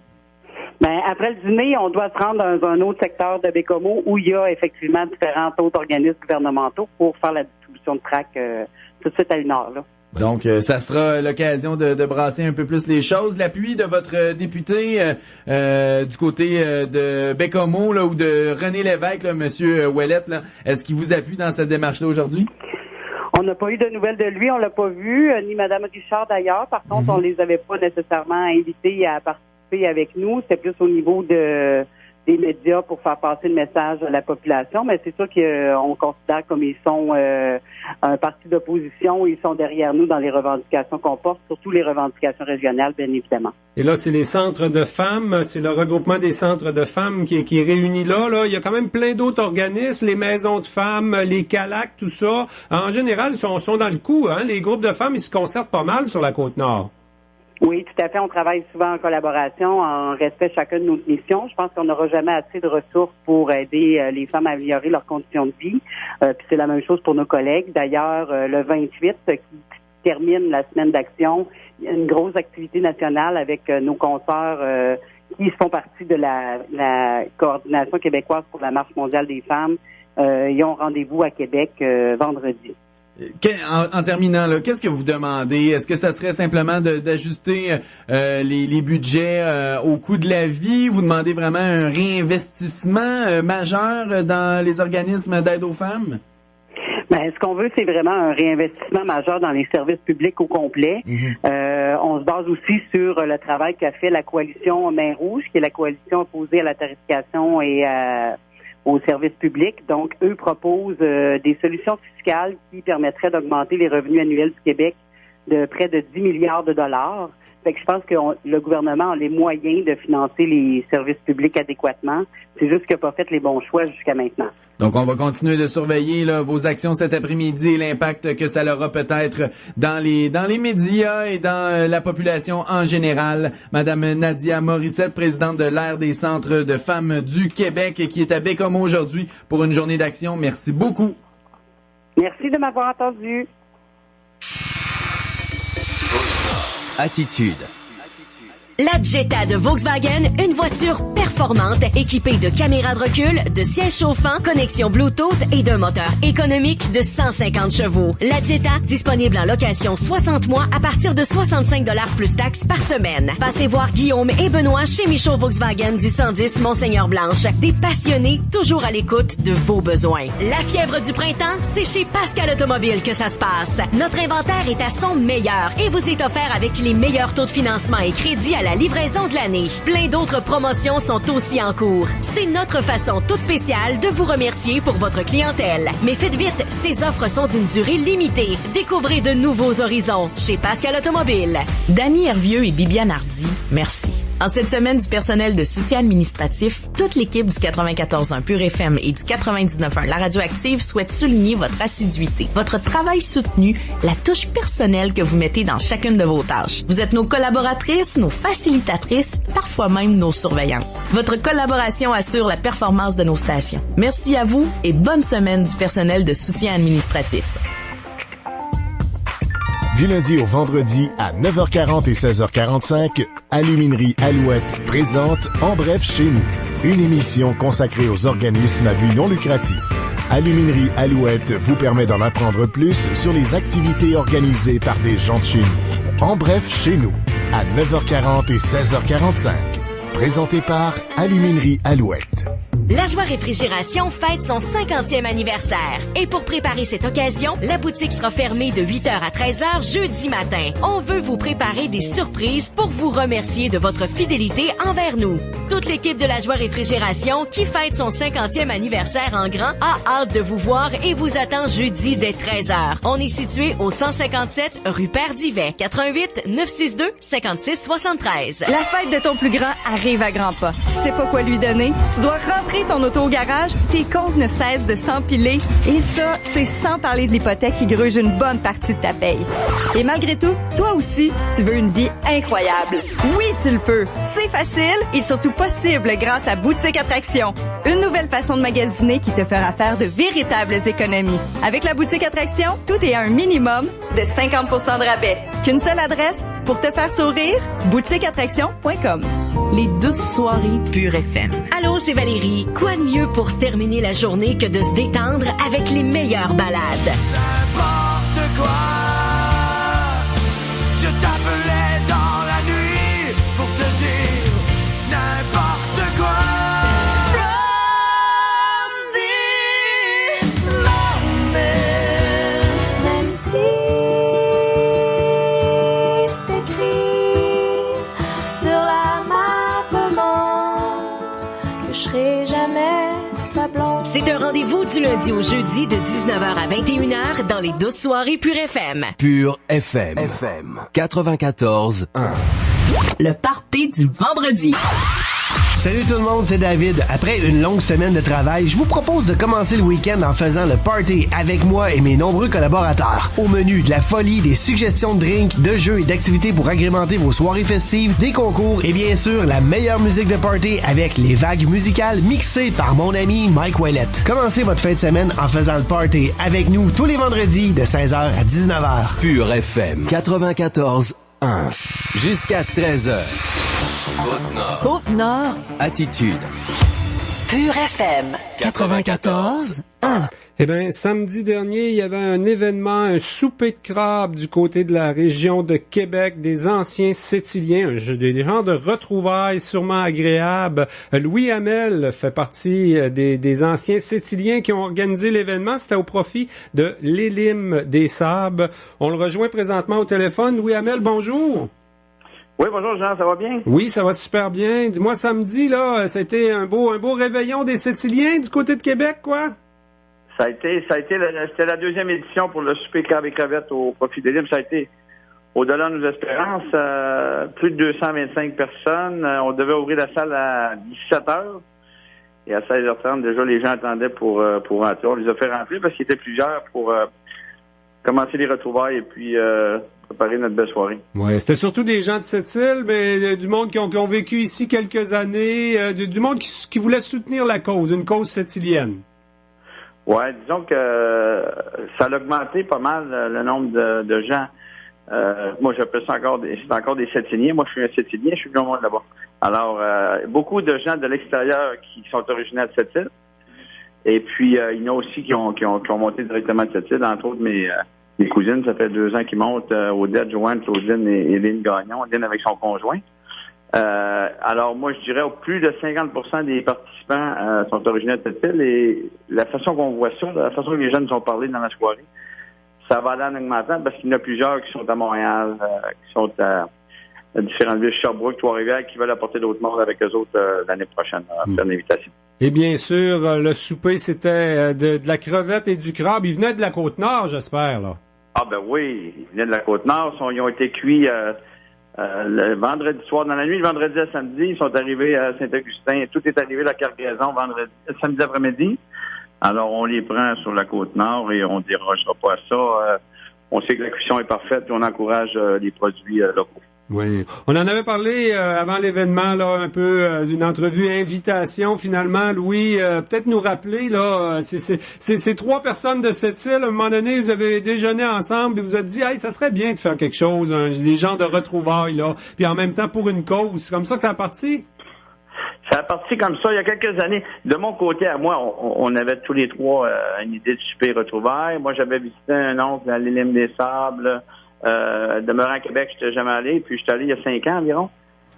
Après le dîner, on doit se rendre dans un autre secteur de Bécomo où il y a effectivement différents autres organismes gouvernementaux pour faire la distribution de tracts tout de suite à 1h. Là. Donc, ça sera l'occasion de brasser un peu plus les choses. L'appui de votre député du côté de Bécomo ou de René Lévesque, Monsieur Ouellette, est-ce qu'il vous appuie dans cette démarche-là aujourd'hui? On n'a pas eu de nouvelles de lui, on l'a pas vu, ni Mme Richard d'ailleurs. Par contre, on les avait pas nécessairement invités à participer avec nous. C'est plus au niveau des médias pour faire passer le message à la population, mais c'est sûr qu'on considère comme ils sont un parti d'opposition, ils sont derrière nous dans les revendications qu'on porte, surtout les revendications régionales, bien évidemment. Et là, c'est les centres de femmes, c'est le regroupement des centres de femmes qui est réuni là. Il y a quand même plein d'autres organismes, les maisons de femmes, les CALAC, tout ça. En général, ils sont dans le coup. Les groupes de femmes, ils se concertent pas mal sur la Côte-Nord. Oui, tout à fait. On travaille souvent en collaboration, en respect chacun de nos missions. Je pense qu'on n'aura jamais assez de ressources pour aider les femmes à améliorer leurs conditions de vie. Puis c'est la même chose pour nos collègues. D'ailleurs, le 28, qui termine la semaine d'action, il y a une grosse activité nationale avec nos consoeurs qui font partie de la coordination québécoise pour la Marche mondiale des femmes. Ils ont rendez-vous à Québec vendredi. En terminant, qu'est-ce que vous demandez? Est-ce que ça serait simplement d'ajuster les budgets au coût de la vie? Vous demandez vraiment un réinvestissement majeur dans les organismes d'aide aux femmes? Ce qu'on veut, c'est vraiment un réinvestissement majeur dans les services publics au complet. On se base aussi sur le travail qu'a fait la coalition Main Rouge, qui est la coalition opposée à la tarification et aux services publics. Donc, eux proposent des solutions fiscales qui permettraient d'augmenter les revenus annuels du Québec de près de 10 milliards de dollars. Fait que je pense que le gouvernement a les moyens de financer les services publics adéquatement. C'est juste qu'il n'a pas fait les bons choix jusqu'à maintenant. Donc, on va continuer de surveiller vos actions cet après-midi et l'impact que ça aura peut-être dans les médias et dans la population en général. Madame Nadia Morissette, présidente de l'Aire des centres de femmes du Québec, qui est à Bécomo aujourd'hui pour une journée d'action. Merci beaucoup. Merci de m'avoir entendu. Attitude. La Jetta de Volkswagen, une voiture performante équipée de caméras de recul, de sièges chauffants, connexion Bluetooth et d'un moteur économique de 150 chevaux. La Jetta, disponible en location 60 mois à partir de 65 $ plus taxes par semaine. Passez voir Guillaume et Benoît chez Michaud Volkswagen du 110 Monseigneur-Blanche. Des passionnés toujours à l'écoute de vos besoins. La fièvre du printemps, c'est chez Pascal Automobile que ça se passe. Notre inventaire est à son meilleur et vous est offert avec les meilleurs taux de financement et crédit à la livraison de l'année. Plein d'autres promotions sont aussi en cours. C'est notre façon toute spéciale de vous remercier pour votre clientèle. Mais faites vite, ces offres sont d'une durée limitée. Découvrez de nouveaux horizons chez Pascal Automobile. Dany Hervieux et Bibiane Hardy, merci. En cette semaine du personnel de soutien administratif, toute l'équipe du 94.1 Pure FM et du 99.1 La Radioactive souhaite souligner votre assiduité, votre travail soutenu, la touche personnelle que vous mettez dans chacune de vos tâches. Vous êtes nos collaboratrices, nos facilitatrices, parfois même nos surveillantes. Votre collaboration assure la performance de nos stations. Merci à vous et bonne semaine du personnel de soutien administratif. Du lundi au vendredi à 9h40 et 16h45, Aluminerie Alouette présente En bref chez nous, une émission consacrée aux organismes à but non lucratif. Aluminerie Alouette vous permet d'en apprendre plus sur les activités organisées par des gens de chez nous. En bref, chez nous, à 9h40 et 16h45. Présenté par Aluminerie Alouette. La Joie Réfrigération fête son 50e anniversaire. Et pour préparer cette occasion, la boutique sera fermée de 8h à 13h jeudi matin. On veut vous préparer des surprises pour vous remercier de votre fidélité envers nous. Toute l'équipe de la Joie Réfrigération qui fête son 50e anniversaire en grand a hâte de vous voir et vous attend jeudi dès 13h. On est situé au 157 rue Père-Divet, 88 962 56 73. La fête de ton plus grand arrive à grands pas. Tu sais pas quoi lui donner? Tu dois rentrer ton auto au garage, tes comptes ne cessent de s'empiler. Et ça, c'est sans parler de l'hypothèque qui gruge une bonne partie de ta paye. Et malgré tout, toi aussi, tu veux une vie incroyable. Oui, tu le peux. C'est facile et surtout possible grâce à Boutique Attraction. Une nouvelle façon de magasiner qui te fera faire de véritables économies. Avec la Boutique Attraction, tout est à un minimum de 50% de rabais. Qu'une seule adresse pour te faire sourire, boutiqueattraction.com. Les douces soirées Pure FM. Allô, c'est Valérie. Quoi de mieux pour terminer la journée que de se détendre avec les meilleures balades? N'importe quoi, je t'appelais dans la nuit pour te dire n'importe quoi. From this moment, même si c'est écrit sur la map monde que je serai jamais ta blonde. C'est un rendez-vous du lundi au jeudi de 19h à 21h dans les douces soirées Pure FM. Pure FM. 94.1. Le party du vendredi. Salut tout le monde, c'est David. Après une longue semaine de travail, je vous propose de commencer le week-end en faisant le party avec moi et mes nombreux collaborateurs. Au menu, de la folie, des suggestions de drinks, de jeux et d'activités pour agrémenter vos soirées festives, des concours et bien sûr la meilleure musique de party avec les vagues musicales mixées par mon ami Mike Ouellette. Commencez votre fin de semaine en faisant le party avec nous tous les vendredis de 16h à 19h. Pure FM 94.1. Jusqu'à 13h. Côte-Nord. Côte-Nord. Attitude. Pure FM 94.1. Eh bien, samedi dernier, il y avait un événement, un souper de crabe du côté de la région de Québec, des anciens Sétiliens, des genres de retrouvailles sûrement agréables. Louis Hamel fait partie des anciens Sétiliens qui ont organisé l'événement. C'était au profit de l'Élim des Sables. On le rejoint présentement au téléphone. Louis Hamel, bonjour. Oui, bonjour Jean, ça va bien? Oui, ça va super bien. Dis-moi, samedi, là, c'était un beau réveillon des Sétiliens du côté de Québec, quoi? C'était la deuxième édition pour le souper crabe et crevettes au profit des Limes. Ça a été au-delà de nos espérances. Plus de 225 personnes. On devait ouvrir la salle à 17h. Et à 16h30, déjà, les gens attendaient pour rentrer. On les a fait rentrer parce qu'il était plusieurs pour commencer les retrouvailles et puis préparer notre belle soirée. Ouais, c'était surtout des gens de cette île, mais du monde qui ont vécu ici quelques années, du monde qui voulait soutenir la cause, une cause sétilienne. Ouais, disons que ça a augmenté pas mal le nombre de gens. Moi, j'appelle ça encore des Sétiliens. Moi, je suis un Sétilien, je suis venu au monde là-bas. Alors, beaucoup de gens de l'extérieur qui sont originaires de cette île. Et puis, il y en a aussi qui ont monté directement de cette île, entre autres mes cousines. Ça fait 2 ans qu'ils montent, Odette, Joanne, Claudine et Lynn Gagnon, Lynn avec son conjoint. Alors, moi, je dirais plus de 50% des participants sont originaires de cette île. Et la façon qu'on voit ça, la façon que les jeunes sont parlés dans la soirée, ça va aller en augmentant parce qu'il y en a plusieurs qui sont à Montréal, qui sont à différentes villes, Sherbrooke, Trois-Rivières, qui veulent apporter d'autres mondes avec eux autres l'année prochaine, faire une invitation. Et bien sûr, le souper, c'était de la crevette et du crabe. Ils venaient de la Côte-Nord, j'espère, là. Ah ben oui, ils venaient de la Côte-Nord. Ils ont été cuits le vendredi soir dans la nuit. Le vendredi à samedi, ils sont arrivés à Saint-Augustin. Tout est arrivé, la cargaison, samedi après-midi. Alors, on les prend sur la Côte-Nord et on ne dérogera pas à ça. On sait que la cuisson est parfaite et on encourage les produits locaux. Oui. On en avait parlé avant l'événement, là, un peu d'une entrevue invitation, finalement. Louis, peut-être nous rappeler, là, c'est 3 personnes de cette île. À un moment donné, vous avez déjeuné ensemble et vous avez dit, hey, ça serait bien de faire quelque chose, des gens de retrouvailles, là. Puis en même temps, pour une cause. C'est comme ça que ça a parti? Ça a parti comme ça il y a quelques années. De mon côté, à moi, on avait tous les trois une idée de super retrouvailles. Moi, j'avais visité un oncle à l'île des Sables. Demeurant à Québec, j'étais jamais allé. Puis, j'étais allé il y a 5 ans environ.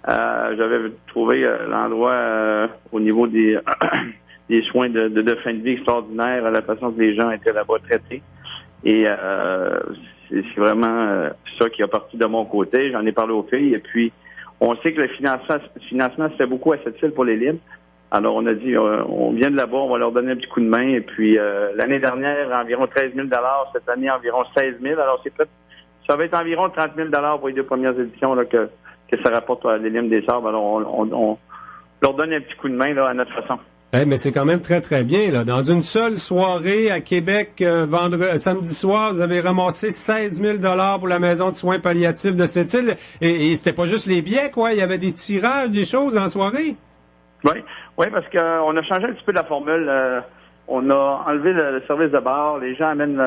J'avais trouvé l'endroit au niveau des des soins de fin de vie extraordinaires, la façon que les gens étaient là-bas traités. Et c'est vraiment ça qui a parti de mon côté. J'en ai parlé aux filles. Et puis, on sait que le financement se fait beaucoup à cette île pour les libres. Alors, on a dit, on vient de là-bas, on va leur donner un petit coup de main. Et puis, l'année dernière, environ 13 000 $. Cette année, environ 16 000 $. Alors, ça va être environ 30 000 $ pour les 2 premières éditions là, que ça rapporte à l'Île des Sables. Alors, on leur donne un petit coup de main là, à notre façon. Mais c'est quand même très, très bien. Là. Dans une seule soirée à Québec, samedi soir, vous avez ramassé 16 000 $ pour la maison de soins palliatifs de cette île. Et c'était pas juste les billets, quoi. Il y avait des tirages, des choses en soirée. Oui, parce qu'on a changé un petit peu la formule. On a enlevé le service de bar. Les gens amènent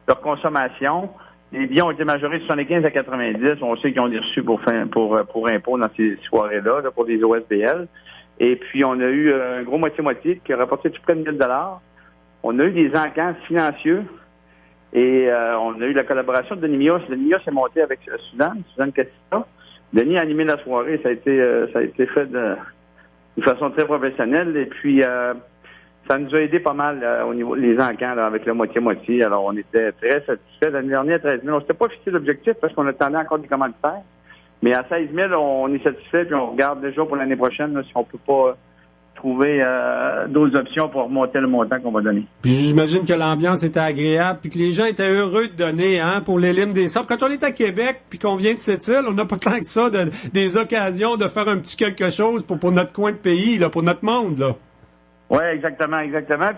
leur consommation. Les billets ont été majorés de 75 à 90. On sait qu'ils ont des reçus pour impôt dans ces soirées-là, là, pour des OSBL. Et puis, on a eu un gros moitié-moitié qui a rapporté tout près de 1 000 $. On a eu des encans financiers et on a eu la collaboration de Denis Mios. Denis Mios est monté avec Suzanne Cassita. Denis a animé la soirée. Ça a été fait d'une façon très professionnelle. Et puis, ça nous a aidé pas mal au niveau des encans là, avec le moitié-moitié. Alors, on était très satisfaits. L'année dernière, 13 000. On s'était pas fixé l'objectif parce qu'on attendait encore des commanditaires. Mais à 16 000, on est satisfait, puis on regarde déjà pour l'année prochaine là, si on peut pas trouver d'autres options pour remonter le montant qu'on va donner. Puis j'imagine que l'ambiance était agréable, puis que les gens étaient heureux de donner pour les limes des Sables. Quand on est à Québec, puis qu'on vient de cette île, on n'a pas tant que ça des occasions de faire un petit quelque chose pour notre coin de pays, là, pour notre monde. Là. Oui, exactement.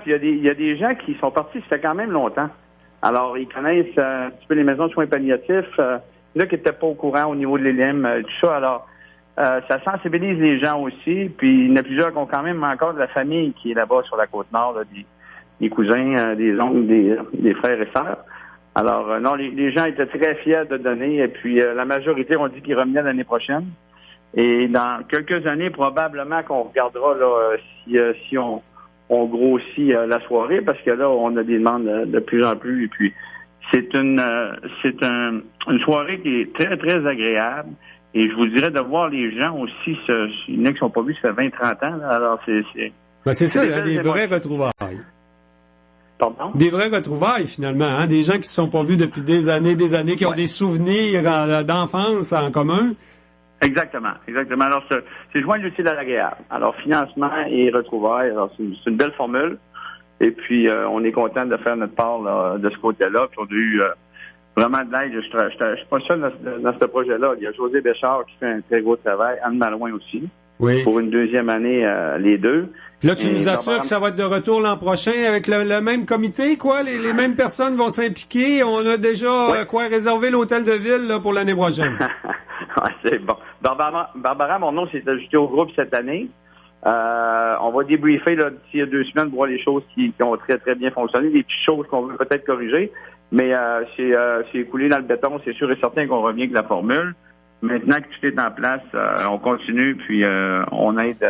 Puis il y a des gens qui sont partis, ça fait quand même longtemps. Alors, ils connaissent un petit peu les maisons de soins palliatifs, là qui n'étaient pas au courant au niveau de l'ELIM, tout ça. Alors, ça sensibilise les gens aussi. Puis, il y en a plusieurs qui ont quand même encore de la famille qui est là-bas sur la Côte-Nord, là, des cousins, des oncles, des frères et sœurs. Alors, non, les gens étaient très fiers de donner. Et puis, la majorité ont dit qu'ils revenaient l'année prochaine. Et dans quelques années, probablement qu'on regardera là si on grossit la soirée, parce que là, on a des demandes de plus en plus. Et puis, c'est une soirée qui est très, très agréable. Et je vous dirais de voir les gens aussi, il y en a qui sont pas vus, ça fait 20-30 ans. Là, alors, c'est ça, il y a des vraies retrouvailles. Pardon? Des vraies retrouvailles, finalement. Des gens qui ne se sont pas vus depuis des années, qui ont des souvenirs d'enfance en commun. Exactement. Alors, c'est joindre l'utile à l'agréable. Alors, financement et retrouvailles, alors c'est une belle formule. Et puis, on est content de faire notre part là, de ce côté-là. Puis, on a eu vraiment de l'aide. Je suis pas seul dans ce projet-là. Il y a José Béchard qui fait un très gros travail. Anne Malouin aussi. Oui. Pour une deuxième année, les deux. Puis là, tu nous assures que ça va être de retour l'an prochain avec le même comité, quoi? Les mêmes personnes vont s'impliquer. On a déjà réservé l'hôtel de ville là, pour l'année prochaine. C'est bon. Barbara, mon nom s'est ajouté au groupe cette année. On va débriefer là, d'ici 2 semaines pour voir les choses qui ont très, très bien fonctionné, des petites choses qu'on veut peut-être corriger. Mais c'est coulé dans le béton. C'est sûr et certain qu'on revient avec la formule. Maintenant que tout est en place, on continue, puis on aide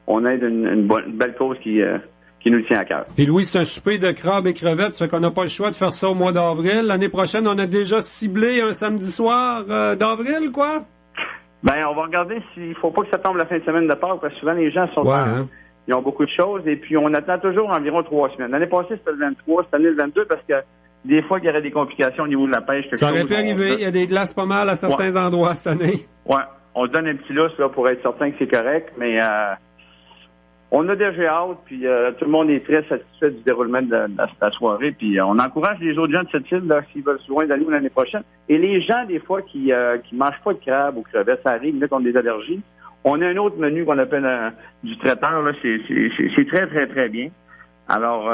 une belle cause qui nous tient à cœur. Puis Louis, c'est un souper de crabes et crevettes, ça fait qu'on n'a pas le choix de faire ça au mois d'avril. L'année prochaine, on a déjà ciblé un samedi soir d'avril, quoi? Ben, on va regarder s'il faut pas que ça tombe la fin de semaine de Pâques, parce que souvent les gens sont ils ont beaucoup de choses, et puis on attend toujours environ 3 semaines. L'année passée, c'était le 23, cette année le 22, parce que des fois, il y aurait des complications au niveau de la pêche. Ça aurait pu arriver. Il y a des glaces pas mal à certains endroits cette année. Ouais. On se donne un petit lousse là, pour être certain que c'est correct, mais on a déjà hâte, puis tout le monde est très satisfait du déroulement de la soirée, puis on encourage les autres gens de cette île là, s'ils veulent se joindre à nous l'année prochaine. Et les gens, des fois, qui mangent pas de crabes ou crevettes, ça arrive, là, qui ont des allergies, on a un autre menu qu'on appelle du traiteur, là, c'est très, très, très bien. Alors,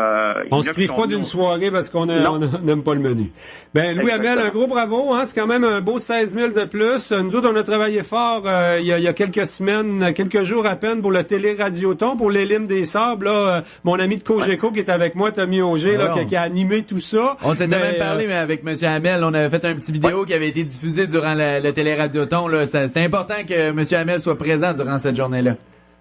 on se prive pas d'une soirée parce qu'on n'aime pas le menu. Ben, Louis Hamel, un gros bravo, hein. C'est quand même un beau 16 000 de plus. Nous autres, on a travaillé fort, il y a quelques semaines, quelques jours à peine pour le télé-radioton, pour les limes des sables, là. Mon ami de Cogeco qui est avec moi, Tommy Auger, là, qui a animé tout ça. On s'était même parlé, mais avec M. Hamel, on avait fait un petit vidéo qui avait été diffusé durant le télé-radioton, là. C'était important que M. Hamel soit présent durant cette journée-là.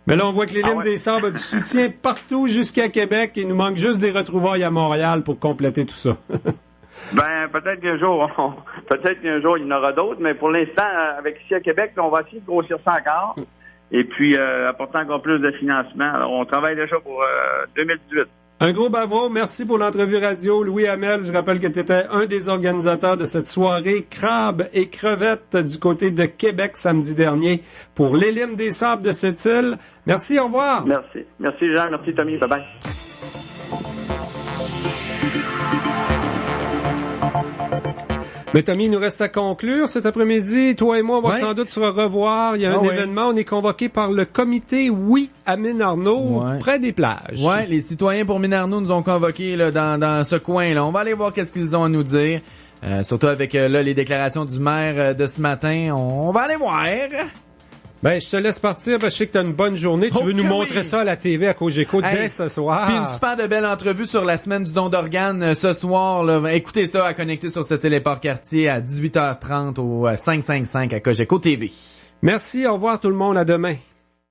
Mais là, on voit que l'Élim des Sables a du soutien partout jusqu'à Québec. Il nous manque juste des retrouvailles à Montréal pour compléter tout ça. Ben, peut-être qu'un jour, il y en aura d'autres, mais pour l'instant, avec ici à Québec, on va essayer de grossir ça encore. Et puis, apporter encore plus de financement. Alors, on travaille déjà pour 2018. Un gros bravo. Merci pour l'entrevue radio. Louis Hamel, je rappelle que tu étais un des organisateurs de cette soirée crabes et crevettes du côté de Québec samedi dernier pour l'Élim des Sables de cette île. Merci, au revoir. Merci. Merci Jean, merci Tommy. Bye-bye. Mais Tommy, il nous reste à conclure cet après-midi. Toi et moi, on va sans doute se revoir. Il y a un événement. On est convoqué par le comité Oui à Ménarneau, près des plages. Ouais, les citoyens pour Ménarneau nous ont convoqués là, dans ce coin-là. On va aller voir qu'est-ce qu'ils ont à nous dire. Surtout avec là, les déclarations du maire de ce matin. On va aller voir. Ben, je te laisse partir parce que je sais que tu as une bonne journée. Tu veux nous montrer ça à la TV à Cogeco dès ce soir. Puis une super de belle entrevue sur la semaine du don d'organes ce soir. Là. Écoutez ça à connecter sur ce téléport quartier à 18h30 au 555 à Cogeco TV. Merci, au revoir tout le monde, à demain.